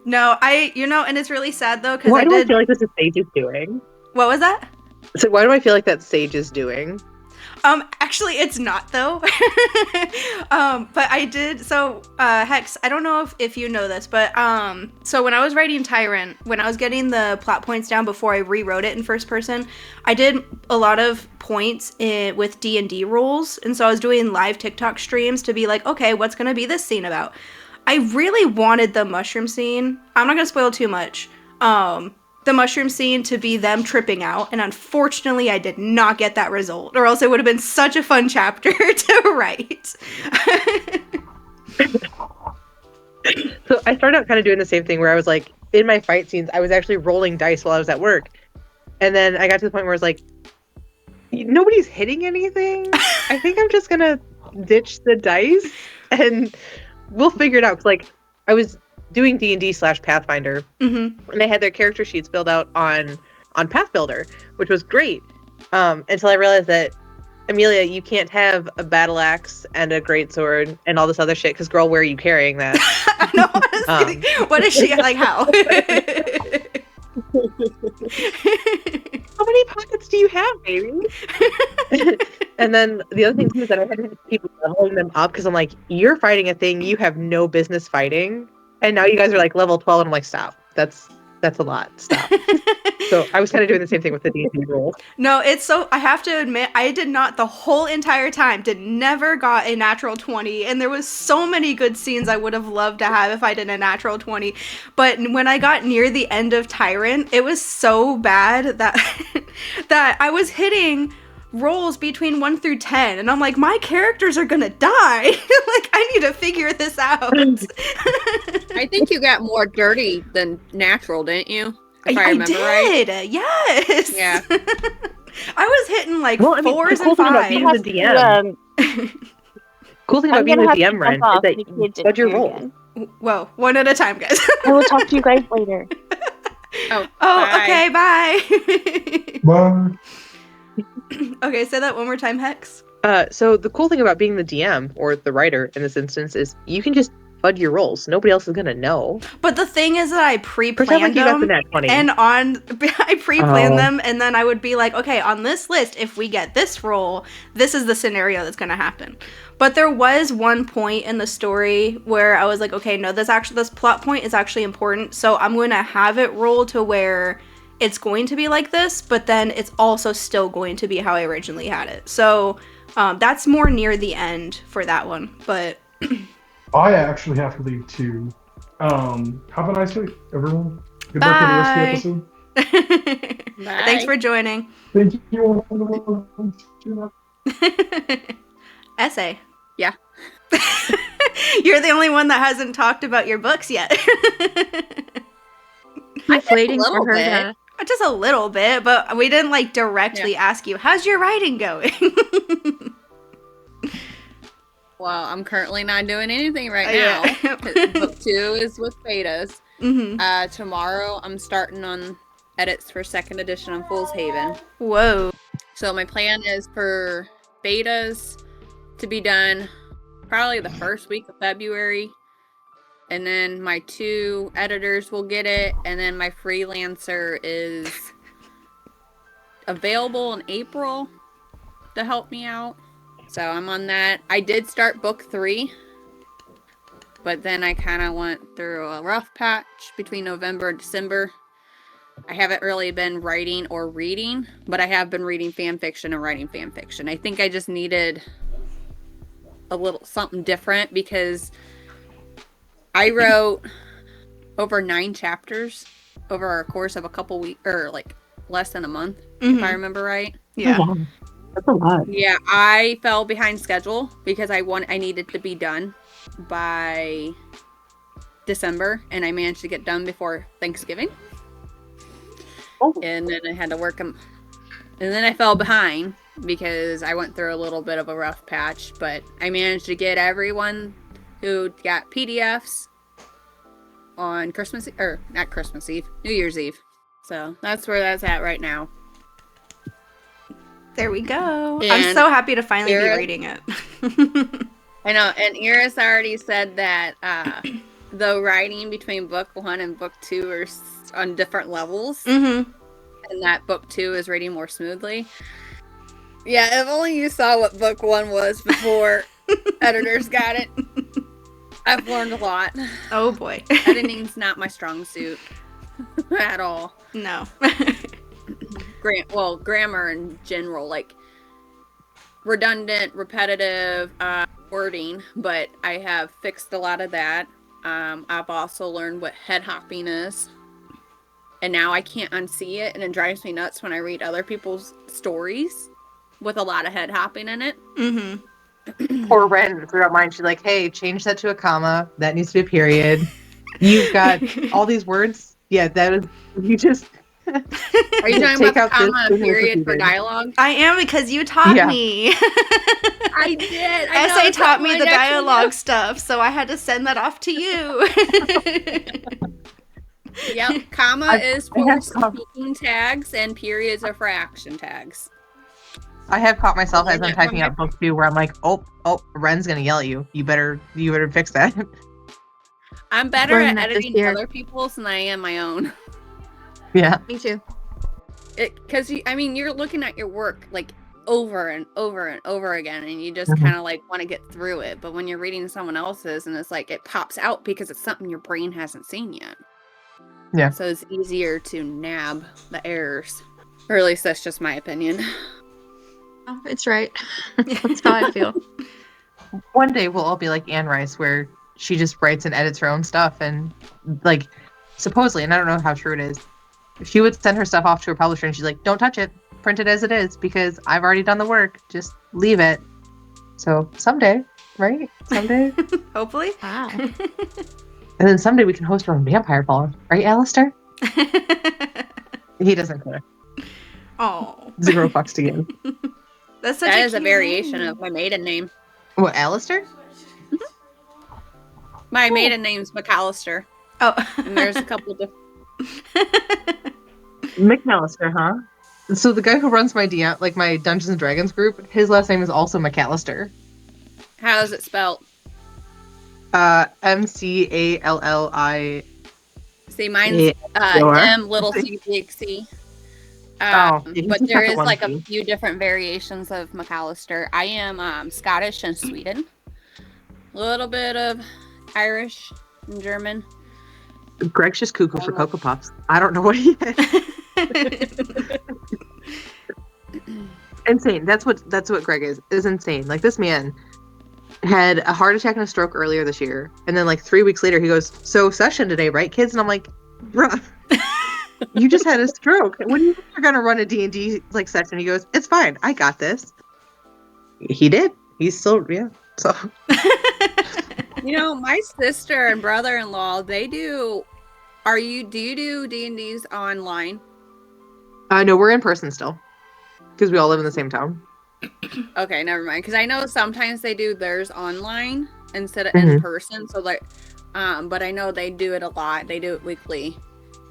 No, and it's really sad though, because Why I do I did. feel like this is Sage is doing? What was that? So why do I feel like that Sage is doing? Actually, it's not though. But I did. So, Hex, I don't know if you know this, but so when I was writing Tyrant, when I was getting the plot points down before I rewrote it in first person, I did a lot of points with D&D rules, and so I was doing live TikTok streams to be like, okay, what's gonna be this scene about? I really wanted the mushroom scene. I'm not gonna spoil too much. The mushroom scene to be them tripping out, and unfortunately I did not get that result, or else it would have been such a fun chapter to write. So I started out kind of doing the same thing where I was like, in my fight scenes, I was actually rolling dice while I was at work. And then I got to the point where I was like, nobody's hitting anything. I think I'm just gonna ditch the dice and we'll figure it out. 'Cause, like, I was doing D&D/Pathfinder, and they had their character sheets filled out on Path Builder, which was great. Until I realized that, Amelia, you can't have a battle axe and a greatsword and all this other shit, because girl, where are you carrying that? No, I was kidding. What is she like? How? How many pockets do you have, baby? And then the other thing too is that I had to have people leveling them up, because I'm like, you're fighting a thing you have no business fighting, and now you guys are like level 12, and I'm like, stop. That's a lot. Stop. So I was kind of doing the same thing with the D&D role. No, it's so, I have to admit, I did not the whole entire time, never got a natural 20, and there was so many good scenes I would have loved to have if I did a natural 20, but when I got near the end of Tyrant, it was so bad that that I was hitting rolls between 1 through 10, and I'm like, my characters are gonna die. Like, I need to figure this out. I think you got more dirty than natural, didn't you? If I remember right. did. Yes. Yeah. I was hitting like Well, I mean, fours the cool and thing about fives. being the DM, cool thing about I'm being gonna the have to DM, Ren, jump off is that because you it's fudge your here roll. again. Whoa, one at a time, guys. I will talk to you guys later. Oh, Oh, bye. okay, bye. Bye. Okay, say that one more time, Hex. So the cool thing about being the DM, or the writer in this instance, is you can just fudge your rolls. Nobody else is gonna know. But the thing is that I Pretend pre-planned like you got the them, nat 20. and I pre-planned Oh. them, and then I would be like, okay, on this list, if we get this roll, this is the scenario that's gonna happen. But there was one point in the story where I was like, okay, no, this plot point is actually important, so I'm gonna have it roll to where it's going to be like this, but then it's also still going to be how I originally had it. So that's more near the end for that one. But I actually have to leave too. Have a nice week, everyone. Good luck with the rest of the episode. Thanks for joining. Thank you. Essay. Yeah. You're the only one that hasn't talked about your books yet. I'm waiting for her to. Just a little bit, but we didn't like directly ask you, how's your writing going? Well, I'm currently not doing anything right now. Book 2 is with betas. Mm-hmm. Tomorrow I'm starting on edits for 2nd edition on Fool's Haven. Whoa. So my plan is for betas to be done probably the first week of February. And then my 2 editors will get it. And then my freelancer is available in April to help me out. So I'm on that. I did start book 3. But then I kind of went through a rough patch between November and December. I haven't really been writing or reading, but I have been reading fan fiction and writing fan fiction. I think I just needed a little something different because I wrote over 9 chapters over a course of a couple weeks, or like less than a month, if I remember right. Yeah. Oh, wow. That's a lot. Yeah, I fell behind schedule because I needed to be done by December, and I managed to get done before Thanksgiving. Oh. And then I had to work them. And then I fell behind because I went through a little bit of a rough patch, but I managed to get everyone who got PDFs on Christmas, or not Christmas Eve, New Year's Eve. So that's where that's at right now. There we go. And I'm so happy to finally be Iris, reading it. I know, and Iris already said that the writing between book 1 and book 2 are on different levels, Mm-hmm. and that book 2 is reading more smoothly. Yeah, if only you saw what book 1 was before editors got it. I've learned a lot. Oh boy. Editing's not my strong suit at all. No. Grammar in general, like redundant, repetitive wording, but I have fixed a lot of that. I've also learned what head hopping is, and now I can't unsee it, and it drives me nuts when I read other people's stories with a lot of head hopping in it. Mm-hmm. Poor Ren throughout mine. She's like, hey, change that to a comma. That needs to be a period. You've got all these words. Yeah, that is, you just... Are you talking about the comma and period for dialogue? I am, because you taught me. I did. Essay taught me the dialogue stuff, so I had to send that off to you. Yep, comma is for speaking tags and periods are for action tags. I have caught myself as I'm typing out book 2 where I'm like, oh, Ren's gonna yell at you. You better fix that. I'm better at editing other people's than I am my own. Yeah. Me too. Because you're looking at your work like over and over and over again, and you just kind of like want to get through it. But when you're reading someone else's, and it's like it pops out because it's something your brain hasn't seen yet. Yeah. So it's easier to nab the errors, or at least that's just my opinion. Oh, it's right. That's how I feel. One day we'll all be like Anne Rice, where she just writes and edits her own stuff, and like supposedly, and I don't know how true it is, she would send her stuff off to her publisher, and she's like, "Don't touch it, print it as it is, because I've already done the work. Just leave it." So someday, right? Someday, Hopefully. Wow. and then someday we can host our own vampire ball, right, Alistair? He doesn't care. Oh. 0 fucks to give. That's such That a is a cute variation name. of my maiden name. What, Alistair? My maiden name's McAllister, Oh. and there's a couple different. McAllister, huh? So the guy who runs my my Dungeons and Dragons group, his last name is also McAllister. How is it spelled? McAlli. See, mine's M little c big C. But there is like a few different variations of McAllister. I am Scottish and Sweden. A little bit of Irish and German. Greg's just cuckoo for Cocoa Puffs. I don't know what he is. insane. That's what Greg is insane. Like, this man had a heart attack and a stroke earlier this year, and then like 3 weeks later he goes, "So session today, right, kids?" And I'm like, "Bruh, you just had a stroke. When you are gonna run a D&D like session?" He goes, "It's fine. I got this." He did. He's still So You know, my sister and brother-in-law, they do. Do you do D&Ds online? no, we're in person still because we all live in the same town. Okay, never mind. Because I know sometimes they do theirs online instead of in person. So like, but I know they do it a lot. They do it weekly,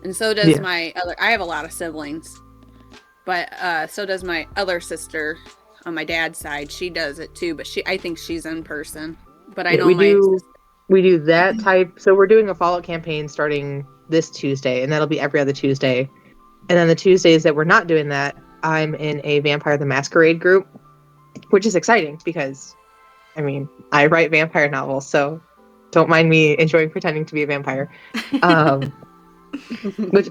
and so does my other. I have a lot of siblings, but so does my other sister on my dad's side. She does it too, but I think she's in person. But I know we do that type. So we're doing a Fallout campaign starting this Tuesday, and that'll be every other Tuesday. And then the Tuesdays that we're not doing that, I'm in a Vampire the Masquerade group, which is exciting because, I mean, I write vampire novels, so don't mind me enjoying pretending to be a vampire. Which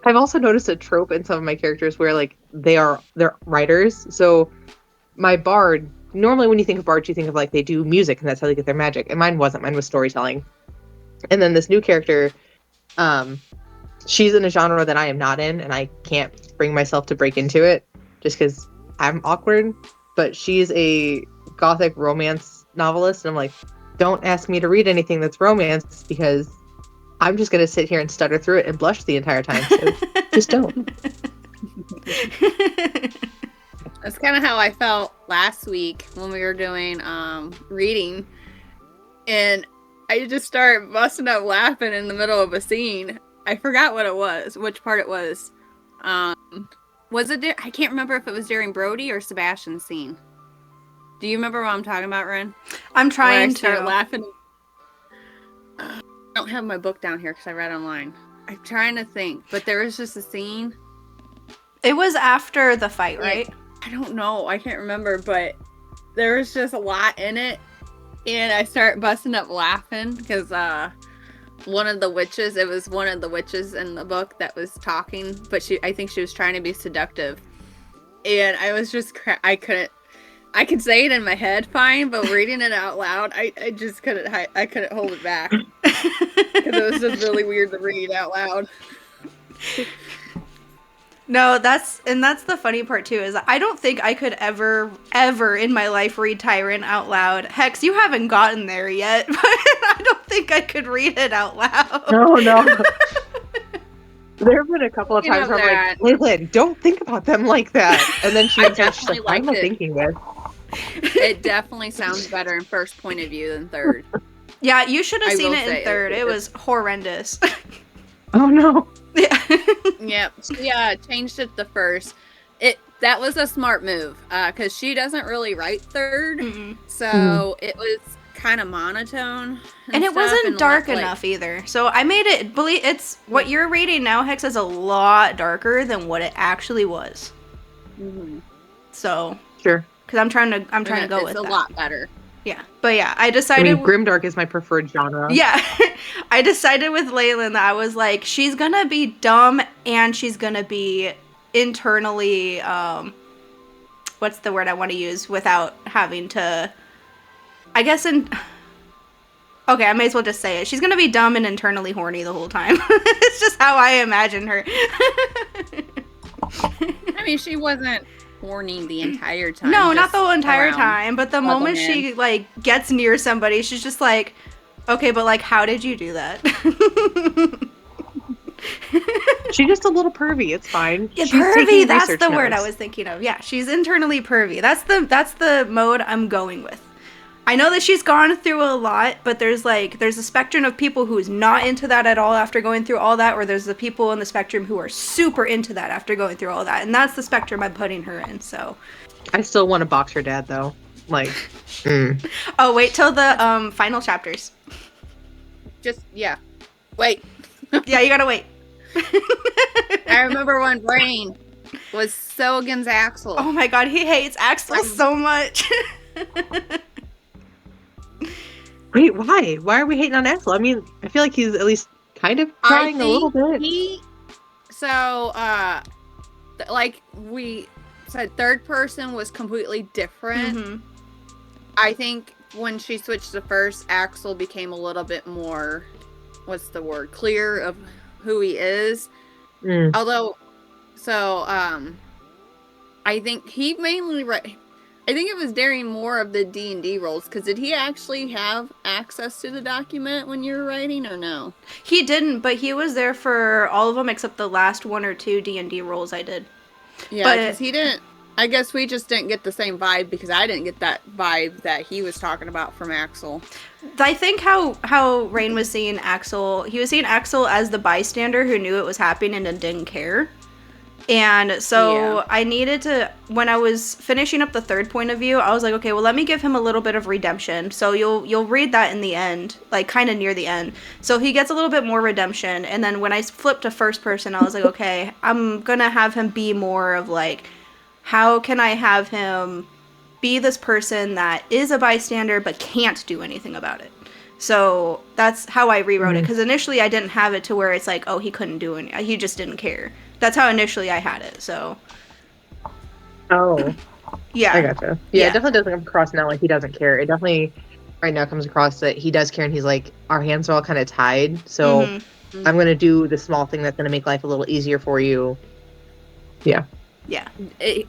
I've also noticed a trope in some of my characters where like they're writers. So my bard, normally when you think of bards, you think of like they do music and that's how they get their magic. And mine wasn't. Mine was storytelling. And then this new character, she's in a genre that I am not in, and I can't bring myself to break into it just because I'm awkward. But she's a gothic romance novelist, and I'm like, don't ask me to read anything that's romance because I'm just going to sit here and stutter through it and blush the entire time. So just don't. That's kind of how I felt last week when we were doing reading, and I just started busting up laughing in the middle of a scene. I forgot what it was, which part it was. Was it? I can't remember if it was during Brody or Sebastian's scene. Do you remember what I'm talking about, Ren? I'm trying to start laughing. I don't have my book down here because I read online. I'm trying to think, but there was just a scene. It was after the fight, right? I don't know. I can't remember, but there was just a lot in it. And I start busting up laughing because one of the witches in the book that was talking, but I think she was trying to be seductive. And I was just, I could say it in my head fine, but reading it out loud, I just couldn't hold it back. Because it was just really weird to read out loud. No, that's the funny part too, is I don't think I could ever in my life read Tyrant out loud. Hex, you haven't gotten there yet, but I don't think I could read it out loud. No. There have been a couple of times where I'm like, Lynn, don't think about them like that. And then she's like, why am I thinking this? It definitely sounds better in first point of view than third. Yeah, you should have seen it in third. It was horrendous. Oh no. Yeah. Yeah, changed it to first. That was a smart move because she doesn't really write third, so it was kind of monotone, and it wasn't dark enough either. So I made it believe it's what you're reading now. Hex is a lot darker than what it actually was. So sure, because I'm trying to go with it's a that. lot better. Yeah, but yeah, I decided. Grimdark is my preferred genre. Yeah, I decided with Leyland that I was like, she's gonna be dumb and she's gonna be internally, what's the word I want to use without having to, I guess okay, I may as well just say it. She's gonna be dumb and internally horny the whole time. It's just how I imagine her. I mean, she wasn't horny the entire time. No, not the whole entire time, but the moment she like gets near somebody, she's just like, okay, but like, how did you do that? She's just a little pervy. It's fine. Yeah, pervy. That's the word I was thinking of. Yeah, she's internally pervy. That's the mode I'm going with. I know that she's gone through a lot, but there's a spectrum of people who's not into that at all after going through all that, or there's the people in the spectrum who are super into that after going through all that, and that's the spectrum I'm putting her in. So, I still want to box her dad though. Like, Oh, wait till the final chapters. Wait. Yeah, you gotta wait. I remember when Brain was so against Axel. Oh my god, he hates Axel so much. Wait, why? Why are we hating on Axel? I mean, I feel like he's at least kind of trying a little bit. said, third person was completely different. Mm-hmm. I think when she switched to first, Axel became a little bit more, what's the word, clear of who he is. Mm. Although, so, I think he mainly I think it was during more of the D&D roles, because did he actually have access to the document when you were writing, or no? He didn't, but he was there for all of them except the last 1 or 2 D&D roles I did. Yeah, because he didn't. I guess we just didn't get the same vibe, because I didn't get that vibe that he was talking about from Axel. I think how Rain was seeing Axel, he was seeing Axel as the bystander who knew it was happening and didn't care. And so Yeah. I needed to, when I was finishing up the third point of view, I was like, okay, well, let me give him a little bit of redemption. So you'll read that in the end, like kind of near the end. So he gets a little bit more redemption. And then when I flipped to first person, I was like, okay, I'm gonna have him be more of like, how can I have him be this person that is a bystander but can't do anything about it? So that's how I rewrote it, because initially I didn't have it to where it's like, oh, he couldn't do anything. He just didn't care. That's how initially I had it, so. Oh, Yeah. I gotcha. Yeah, it definitely doesn't come across now like he doesn't care. It definitely right now comes across that he does care, and he's like, our hands are all kind of tied, so I'm going to do the small thing that's going to make life a little easier for you. Yeah. Yeah.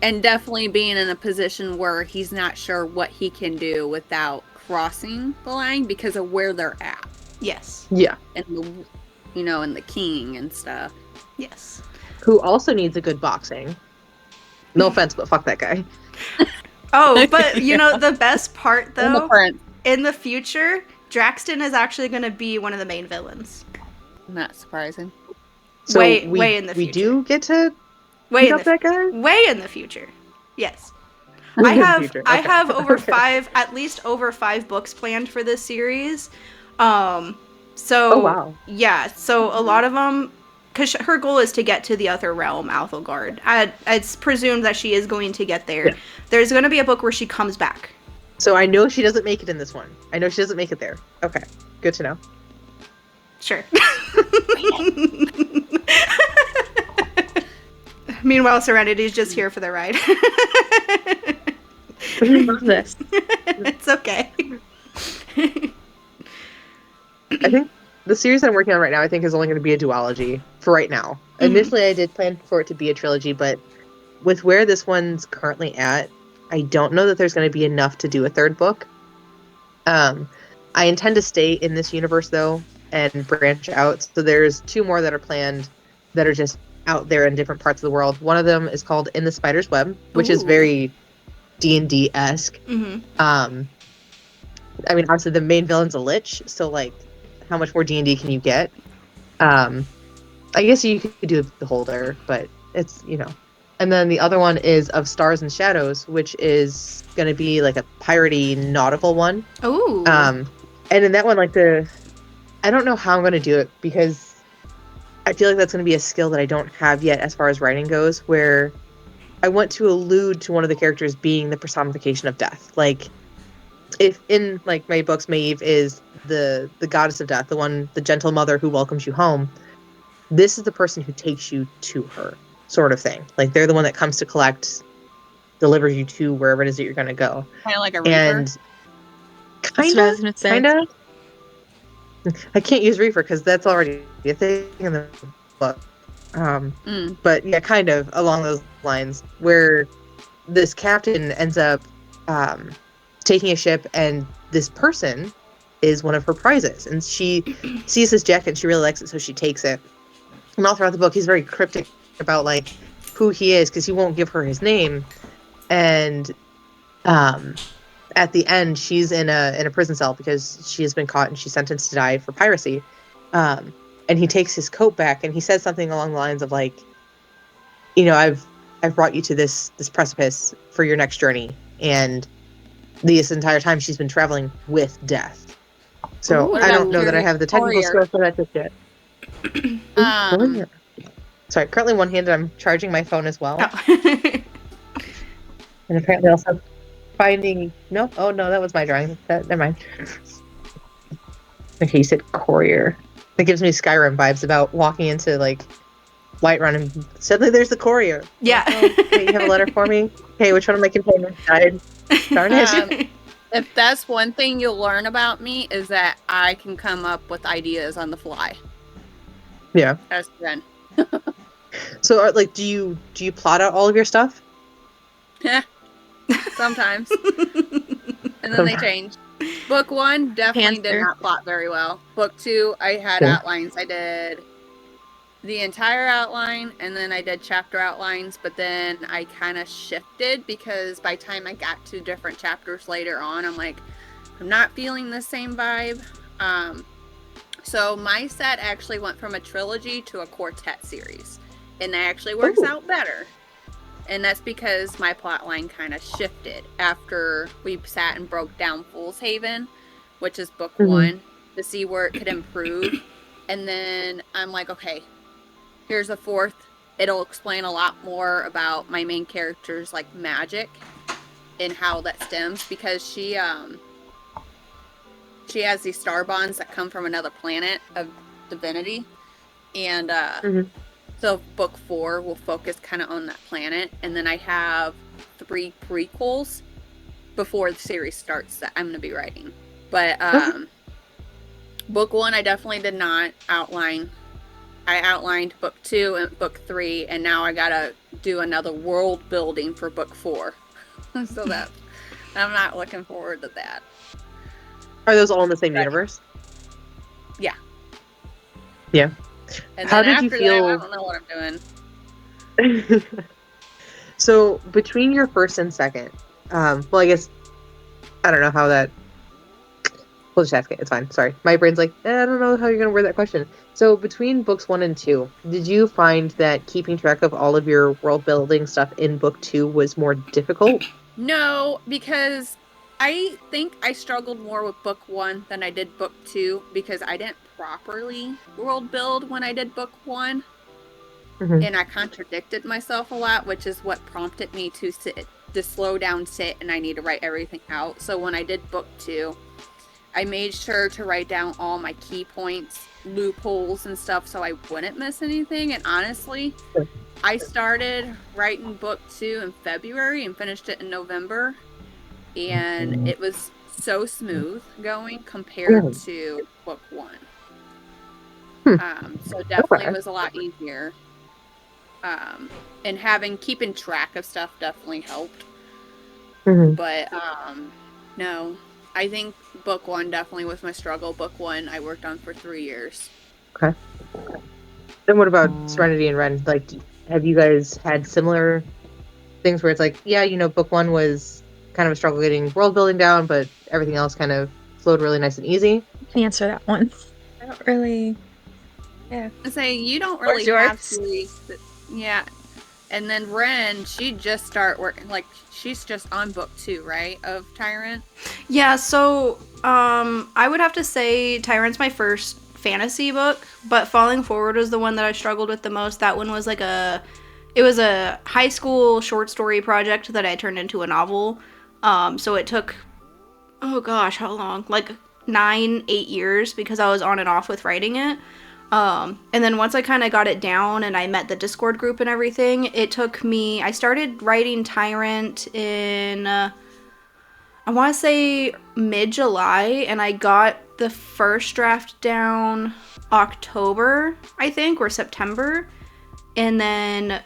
And definitely being in a position where he's not sure what he can do without crossing the line because of where they're at. Yes. Yeah. And the, you know, and the king and stuff. Yes. Who also needs a good boxing. No offense, but fuck that guy. Oh, but you know, the best part And the though, prince. in the future, Draxton is actually going to be one of the main villains. Not surprising. So way in the we future. do get to Way beat in up that guy? Way in the future. Yes. Way I in the have future, I okay. have over Okay. at least over 5 books planned for this series. So Oh, wow. yeah, so a lot of them, because her goal is to get to the other realm, Athelgard. It's presumed that she is going to get there. Yeah. There's going to be a book where she comes back. So I know she doesn't make it in this one. I know she doesn't make it there. Okay. Good to know. Sure. Meanwhile, Serenity is just here for the ride. We love this. It's okay. I think the series I'm working on right now, I think, is only going to be a duology for right now. Initially, I did plan for it to be a trilogy, but with where this one's currently at, I don't know that there's going to be enough to do a third book. I intend to stay in this universe, though, and branch out. So there's 2 more that are planned that are just out there in different parts of the world. One of them is called In the Spider's Web, which is very D&D-esque. I mean, obviously the main villain's a lich, so like, how much more D&D can you get? I guess you could do the Holder, but it's, you know. And then the other one is Of Stars and Shadows, which is going to be like a piratey nautical one. Ooh. And in that one, like I don't know how I'm going to do it, because I feel like that's going to be a skill that I don't have yet as far as writing goes, where I want to allude to one of the characters being the personification of death. Like, if in like my books, Maeve is the goddess of death, the gentle mother who welcomes you home. This is the person who takes you to her, sort of thing. Like, they're the one that comes to collect, delivers you to wherever it is that you're going to go. Kind of like a reaper. And That's what I was gonna say. kind of. I can't use Reaper because that's already a thing in the book. But yeah, kind of along those lines, where this captain ends up taking a ship, and this person is one of her prizes, and she sees this jacket and she really likes it, so she takes it. And all throughout the book, he's very cryptic about like who he is, because he won't give her his name. And at the end, she's in a prison cell because she has been caught and she's sentenced to die for piracy. And he takes his coat back and he says something along the lines of like, you know, I've brought you to this precipice for your next journey, and this entire time she's been traveling with death. So I don't know that I have the technical skills for that just yet. Sorry, currently one-handed. I'm charging my phone as well, and apparently also finding that was my drawing. Never mind. Okay, you said courier. That gives me Skyrim vibes about walking into like Whiterun, and suddenly there's the courier. Yeah. Like, oh, hey, you have a letter for me? Hey, which one of my containers died? Darn it. If that's one thing you'll learn about me is that I can come up with ideas on the fly. Yeah. That's then. So, like, do you plot out all of your stuff? Sometimes. And then they change. Book 1 definitely did Panther. not plot very well. Book 2, I had Yeah. outlines. I did the entire outline, and then I did chapter outlines, but then I kind of shifted because by the time I got to different chapters later on, I'm like, I'm not feeling the same vibe. So my set actually went from a trilogy to a quartet series, and that actually works out better. And that's because my plot line kind of shifted after we sat and broke down Fool's Haven, which is book 1, to see where it could improve. And then I'm like, okay, here's a 4th. It'll explain a lot more about my main character's like magic and how that stems, because she has these star bonds that come from another planet of divinity. And so book 4 will focus kind of on that planet. And then I have 3 prequels before the series starts that I'm going to be writing. But book 1, I definitely did not outline. I outlined book 2 and book 3, and now I got to do another world building for book 4. So that I'm not looking forward to that. Are those all in the same universe? Yeah. Yeah. And How then did you after feel? that, I don't know what I'm doing. So between your first and second, well, I guess I don't know how that. We'll just ask it. It's fine. Sorry, my brain's like, I don't know how you're gonna word that question. So between books 1 and 2, did you find that keeping track of all of your world building stuff in book 2 was more difficult? No, because I think I struggled more with book 1 than I did book 2, because I didn't properly world build when I did book 1. And I contradicted myself a lot, which is what prompted me to slow down, sit, and I need to write everything out. So when I did book 2, I made sure to write down all my key points, loopholes, and stuff so I wouldn't miss anything. And honestly, I started writing book 2 in February and finished it in November. And it was so smooth going compared to book 1. So definitely it was a lot easier. And keeping track of stuff definitely helped. But no, I think book 1 definitely was my struggle. Book 1 I worked on for 3 years. Okay. Then what about Serenity and Wren? Like, have you guys had similar things where it's like, yeah, book 1 was kind of a struggle getting world building down, but everything else kind of flowed really nice and easy? I can answer that one. I don't really. Yeah. I say you don't really have to. Yeah. And then Wren, she just start working, like she's just on book 2, right, of Tyrant? Yeah, so I would have to say Tyrant's my first fantasy book, but Falling Forward was the one that I struggled with the most. That one was it was a high school short story project that I turned into a novel. So it took, oh gosh, how long? Like 9-8 years, because I was on and off with writing it. And then once I kind of got it down and I met the Discord group and everything, it took me, I started writing Tyrant in, I want to say mid-July, and I got the first draft down October, I think, or September. And then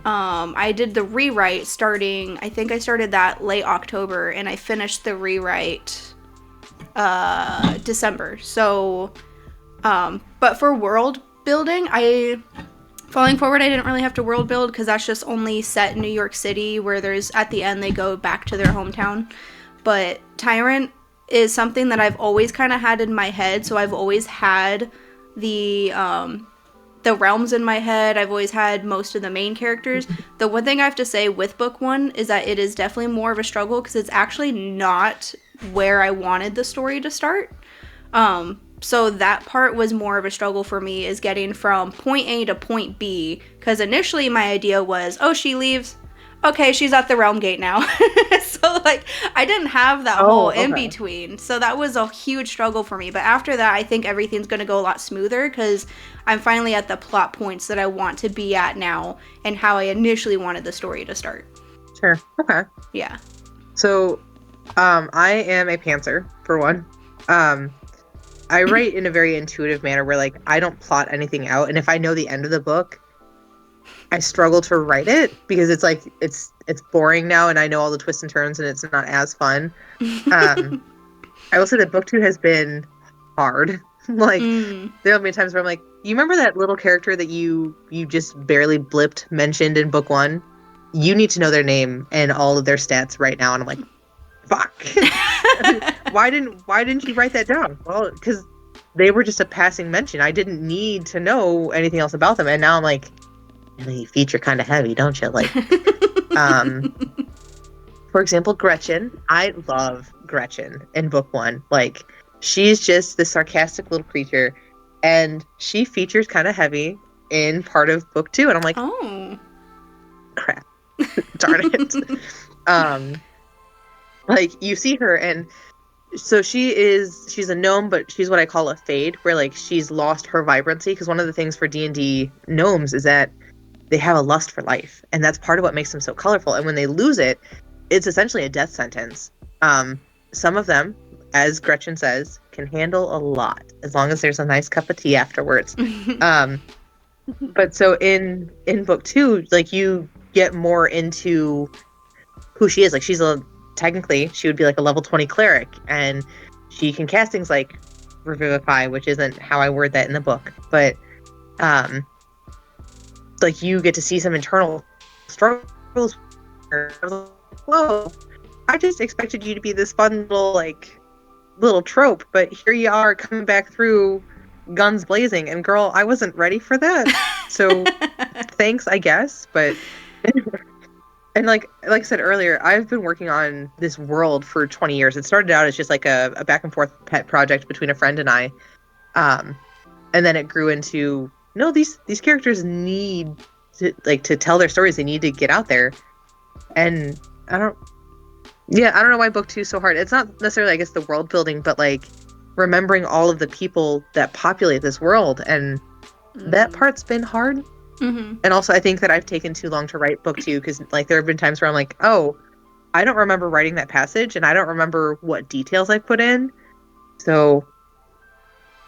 I did the rewrite starting, I think I started that late October, and I finished the rewrite December. So, but for world building, Falling Forward, I didn't really have to world build because that's just only set in New York City, where at the end they go back to their hometown. But Tyrant is something that I've always kind of had in my head, so I've always had the realms in my head. I've always had most of the main characters. The one thing I have to say with book 1 is that it is definitely more of a struggle because it's actually not where I wanted the story to start. So that part was more of a struggle for me, is getting from point A to point B, because initially my idea was, oh, she leaves, okay, she's at the realm gate now. So like I didn't have that whole in between. So that was a huge struggle for me. But after that, I think everything's going to go a lot smoother because I'm finally at the plot points that I want to be at now and how I initially wanted the story to start. Sure. Okay. Yeah. So, I am a pantser for one. I write in a very intuitive manner where like I don't plot anything out, and if I know the end of the book, I struggle to write it because it's like it's boring now, and I know all the twists and turns, and it's not as fun. I will say that book 2 has been hard. Like there have been times where I'm like, you remember that little character that you just barely blipped mentioned in book 1? You need to know their name and all of their stats right now, and I'm like, fuck. Why didn't you write that down? Well, because they were just a passing mention. I didn't need to know anything else about them, and now I'm like, you feature kind of heavy, don't you? Like, for example, Gretchen. I love Gretchen in book 1. Like, she's just this sarcastic little creature, and she features kind of heavy in part of book 2, and I'm like, oh, crap, darn it. Like you see her, and so she's a gnome, but she's what I call a fade, where like she's lost her vibrancy, because one of the things for D&D gnomes is that they have a lust for life, and that's part of what makes them so colorful. And when they lose it, it's essentially a death sentence. Some of them, as Gretchen says, can handle a lot as long as there's a nice cup of tea afterwards. But so in book 2, like you get more into who she is. Like technically she would be like a level 20 cleric, and she can cast things like Revivify, which isn't how I word that in the book, but like you get to see some internal struggles. Whoa, I just expected you to be this fun little trope, but here you are coming back through guns blazing, and girl, I wasn't ready for that. So thanks, I guess. But and like I said earlier, I've been working on this world for 20 years. It started out as just like a back and forth pet project between a friend and I, and then it grew into, no, these characters need to tell their stories. They need to get out there. And I don't know why book 2 is so hard. It's not necessarily, I guess, the world building, but like remembering all of the people that populate this world, and that part's been hard. And also I think that I've taken too long to write book 2, because like there have been times where I'm like, oh, I don't remember writing that passage, and I don't remember what details I put in. So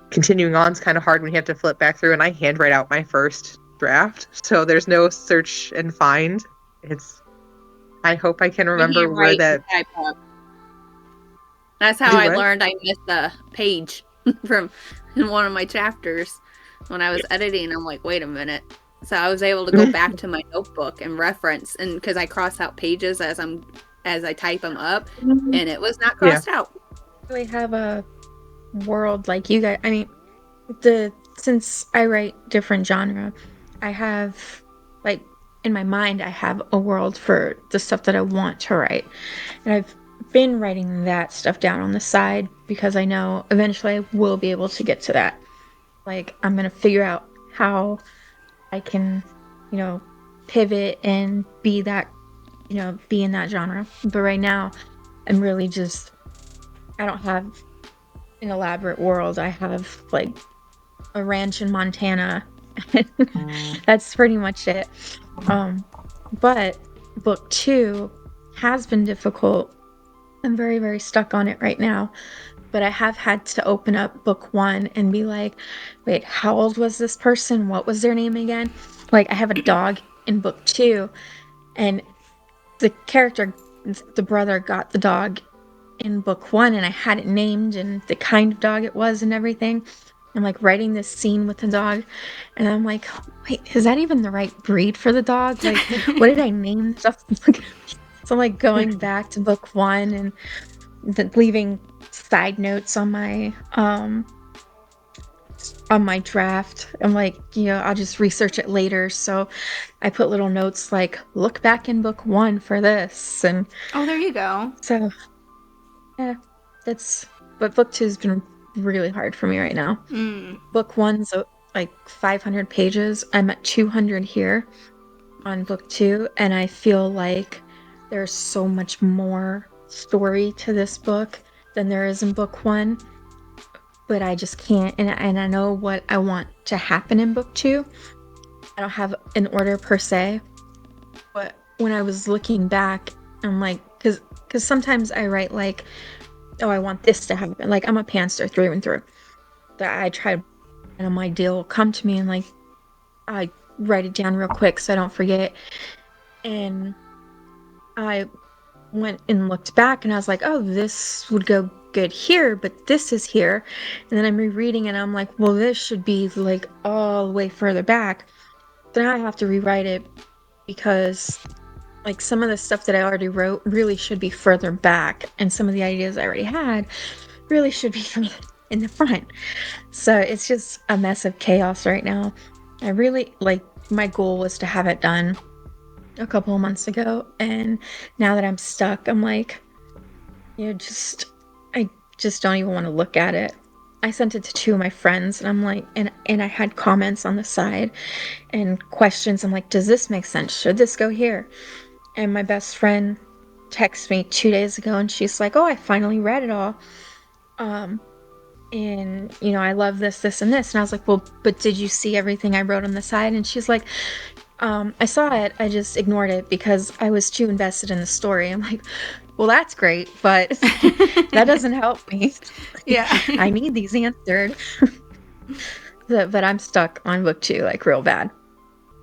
continuing on is kind of hard when you have to flip back through, and I handwrite out my first draft, so there's no search and find. I hope I can remember where that. That's how I learned I missed a page from in one of my chapters when I was editing. I'm like, wait a minute. So I was able to go back to my notebook and reference, and because I cross out pages as I type them up, and it was not crossed out. I really have a world like you guys. I mean, since I write different genre, I have like in my mind I have a world for the stuff that I want to write, and I've been writing that stuff down on the side because I know eventually I will be able to get to that. Like, I'm gonna figure out how I can, pivot and be that, be in that genre. But right now, I'm really just, I don't have an elaborate world. I have like a ranch in Montana. That's pretty much it. But book 2 has been difficult. I'm very, very stuck on it right now. But I have had to open up book 1 and be like, wait, how old was this person? What was their name again? Like, I have a dog in book 2, and the brother got the dog in book 1, and I had it named and the kind of dog it was and everything. I'm like writing this scene with the dog, and I'm like, wait, is that even the right breed for the dog? Like, what did I name stuff? So I'm like going back to book 1 and leaving side notes on my draft. I'm like, I'll just research it later. So I put little notes like, look back in book 1 for this. And oh, there you go. So yeah, but book 2 has been really hard for me right now. Book 1's like 500 pages. I'm at 200 here. on book 2, and I feel like there's so much more story to this book than there is in book 1, but I just can't. And I know what I want to happen in book 2. I don't have an order per se, but when I was looking back, I'm like, because sometimes I write like, oh, I want this to happen. Like, I'm a pantser through and through. That I try, and my deal will come to me, and like I write it down real quick so I don't forget. And I went and looked back, and I was like, oh, this would go good here, but this is here. And then I'm rereading, and I'm like, well, this should be like all the way further back. Then I have to rewrite it because like some of the stuff that I already wrote really should be further back, and some of the ideas I already had really should be in the front. So it's just a mess of chaos right now. I really like, my goal was to have it done a couple of months ago, and now that I'm stuck, I'm like, I just don't even want to look at it. I sent it to 2 of my friends, and I'm like, and I had comments on the side and questions. I'm like, does this make sense? Should this go here? And my best friend texted me 2 days ago, and she's like, oh, I finally read it all. And I love this and this. And I was like, well, but did you see everything I wrote on the side? And she's like, I saw it, I just ignored it because I was too invested in the story. I'm like, well, that's great, but that doesn't help me. Yeah. I need these answered. But I'm stuck on book 2, like, real bad.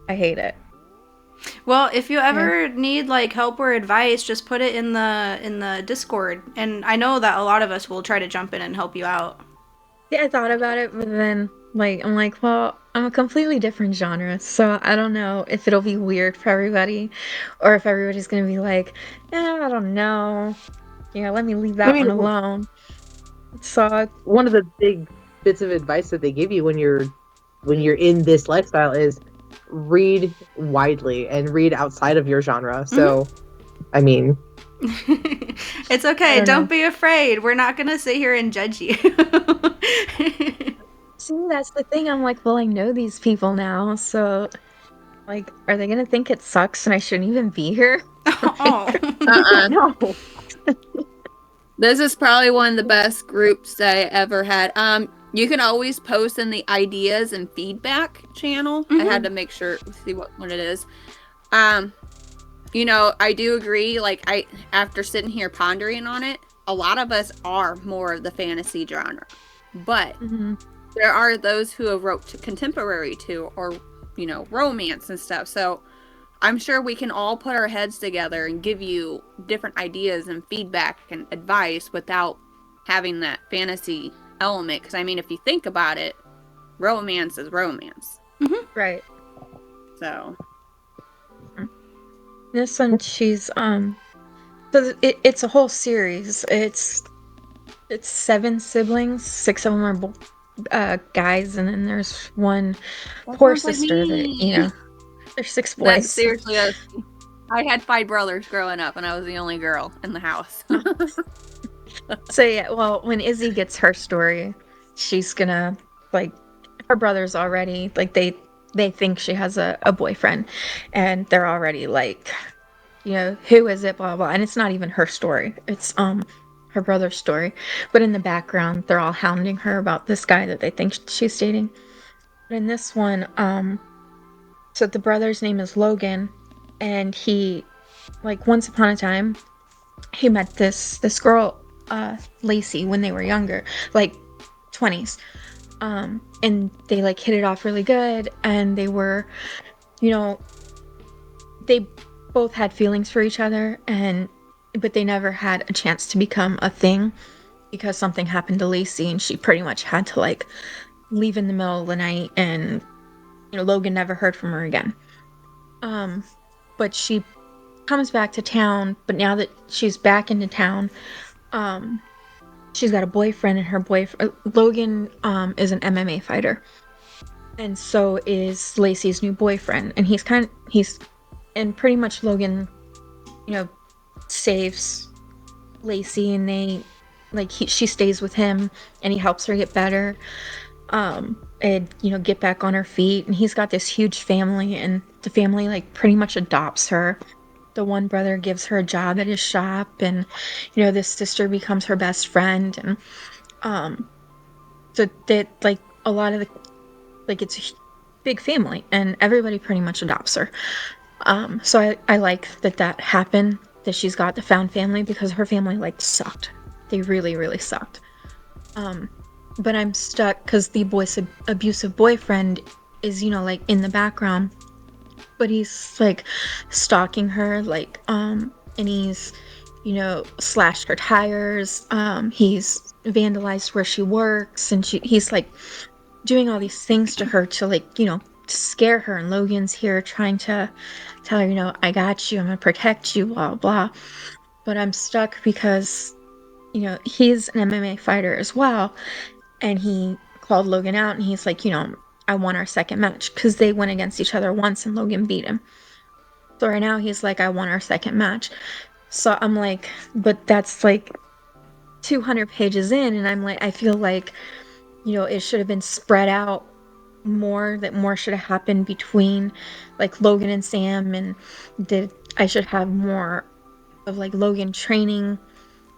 I hate it. Well, if you ever need like help or advice, just put it in the Discord, and I know that a lot of us will try to jump in and help you out. Yeah, I thought about it, but then like I'm like, well, I'm a completely different genre, so I don't know if it'll be weird for everybody, or if everybody's gonna be like, I don't know. Let me leave that one alone. So One of the big bits of advice that they give you when you're in this lifestyle is read widely and read outside of your genre. So, I mean, it's okay. Don't be afraid. We're not gonna sit here and judge you. See, that's the thing. I'm like, well, I know these people now, so like, are they gonna think it sucks and I shouldn't even be here? no. This is probably one of the best groups I ever had. You can always post in the ideas and feedback channel. I had to make sure, see what it is. I do agree, like, after sitting here pondering on it, a lot of us are more of the fantasy genre. But there are those who have wrote contemporary too, or, romance and stuff. So I'm sure we can all put our heads together and give you different ideas and feedback and advice without having that fantasy element. Because, I mean, if you think about it, romance is romance. Right. So this one, she's so it's a whole series. It's 7 siblings. 6 of them are guys, and then there's one poor sister that there's 6 boys. That's seriously, I had 5 brothers growing up, and I was the only girl in the house. So yeah, well, when Izzy gets her story, she's gonna, like, her brothers already, like, they think she has a boyfriend, and they're already like, who is it, blah blah, and it's not even her story, it's her brother's story, but in the background they're all hounding her about this guy that they think she's dating. But in this one, so the brother's name is Logan, and he, like, once upon a time, he met this girl, Lacey, when they were younger, like 20s, and they like hit it off really good, and they were, they both had feelings for each other, but they never had a chance to become a thing because something happened to Lacey, and she pretty much had to like leave in the middle of the night, and Logan never heard from her again. But she comes back to town, but now that she's back into town, she's got a boyfriend, and her boyfriend, Logan, is an MMA fighter, and so is Lacey's new boyfriend, and and pretty much Logan, saves Lacey, and they, like, she stays with him, and he helps her get better. and get back on her feet. And he's got this huge family, and the family like pretty much adopts her. The one brother gives her a job at his shop, and this sister becomes her best friend. And so that like a lot of the like it's a big family, and everybody pretty much adopts her. So I like that happened, that she's got the found family, because her family like sucked. They really, really sucked. But I'm stuck because the abusive boyfriend is, like in the background, but he's like stalking her, like, and he's, slashed her tires. He's vandalized where she works, and he's like doing all these things to her to like, to scare her. And Logan's here trying to tell her, I got you, I'm gonna protect you, blah blah. But I'm stuck because he's an MMA fighter as well, and he called Logan out, and he's like, I want our second match, because they went against each other once and Logan beat him. So right now he's like, I want our second match. So I'm like, but that's like 200 pages in, and I'm like, I feel like it should have been spread out more, that more should have happened between like Logan and Sam, and I should have more of like Logan training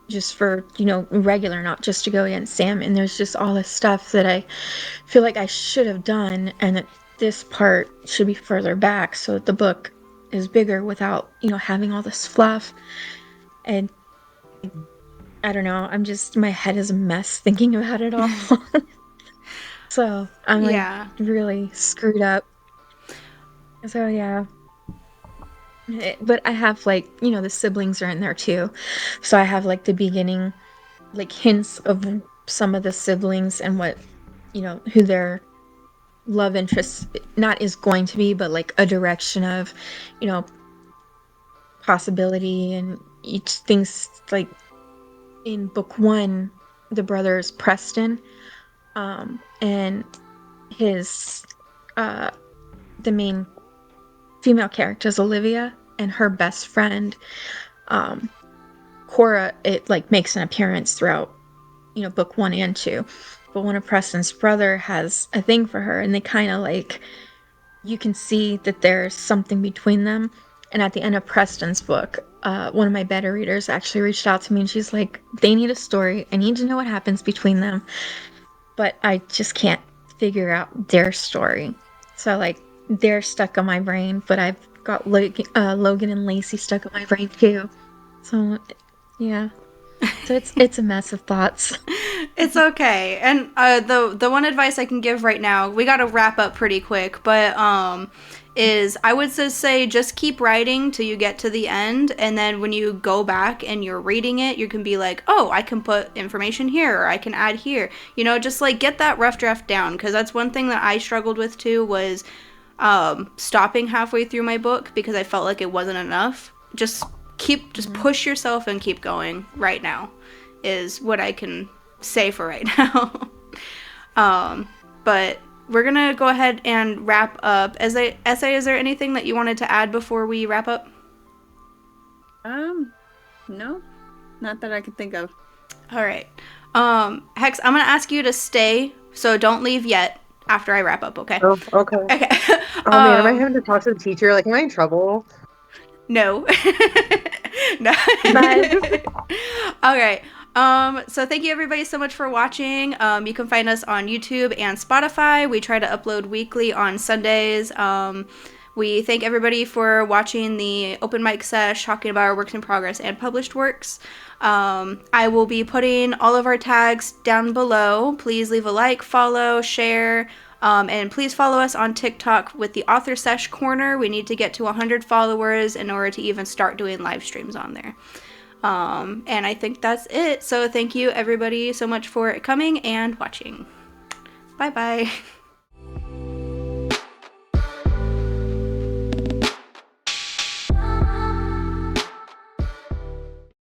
just for regular, not just to go against Sam. And there's just all this stuff that I feel like I should have done, and that this part should be further back so that the book is bigger without having all this fluff. And I don't know, my head is a mess thinking about it all. So I'm like really screwed up. So yeah. But I have like, the siblings are in there too. So I have like the beginning, like hints of some of the siblings and what, who their love interest not is going to be, but like a direction of, possibility. And each thing's like in book 1, the brother's Preston, and his the main female character is Olivia, and her best friend Cora, it like makes an appearance throughout book 1 and 2. But one of Preston's brother has a thing for her, and they kind of like, you can see that there's something between them. And at the end of Preston's book, one of my beta readers actually reached out to me, and she's like, they need a story, I need to know what happens between them, but I just can't figure out their story. So like, they're stuck on my brain, but I've got Logan and Lacey stuck on my brain too. So yeah, so it's a mess of thoughts. It's okay. And the one advice I can give right now, we got to wrap up pretty quick, but is I would just say just keep writing till you get to the end, and then when you go back and you're reading it, you can be like, oh, I can put information here, or I can add here. Just like get that rough draft down, because that's one thing that I struggled with too, was stopping halfway through my book because I felt like it wasn't enough. Just push yourself and keep going right now is what I can say for right now. But we're gonna go ahead and wrap up. Essay, is there anything that you wanted to add before we wrap up? No, not that I can think of. All right. Hex, I'm gonna ask you to stay, so don't leave yet after I wrap up, okay? Oh, okay. Okay. Oh man, am I having to talk to the teacher? Like, am I in trouble? No. No. Bye. Okay. So thank you everybody so much for watching. You can find us on YouTube and Spotify. We try to upload weekly on Sundays. We thank everybody for watching the open mic sesh, talking about our works in progress and published works. I will be putting all of our tags down below. Please leave a like, follow, share, and please follow us on TikTok with the Author Sesh Corner. We need to get to 100 followers in order to even start doing live streams on there. And I think that's it. So thank you everybody so much for coming and watching. Bye bye.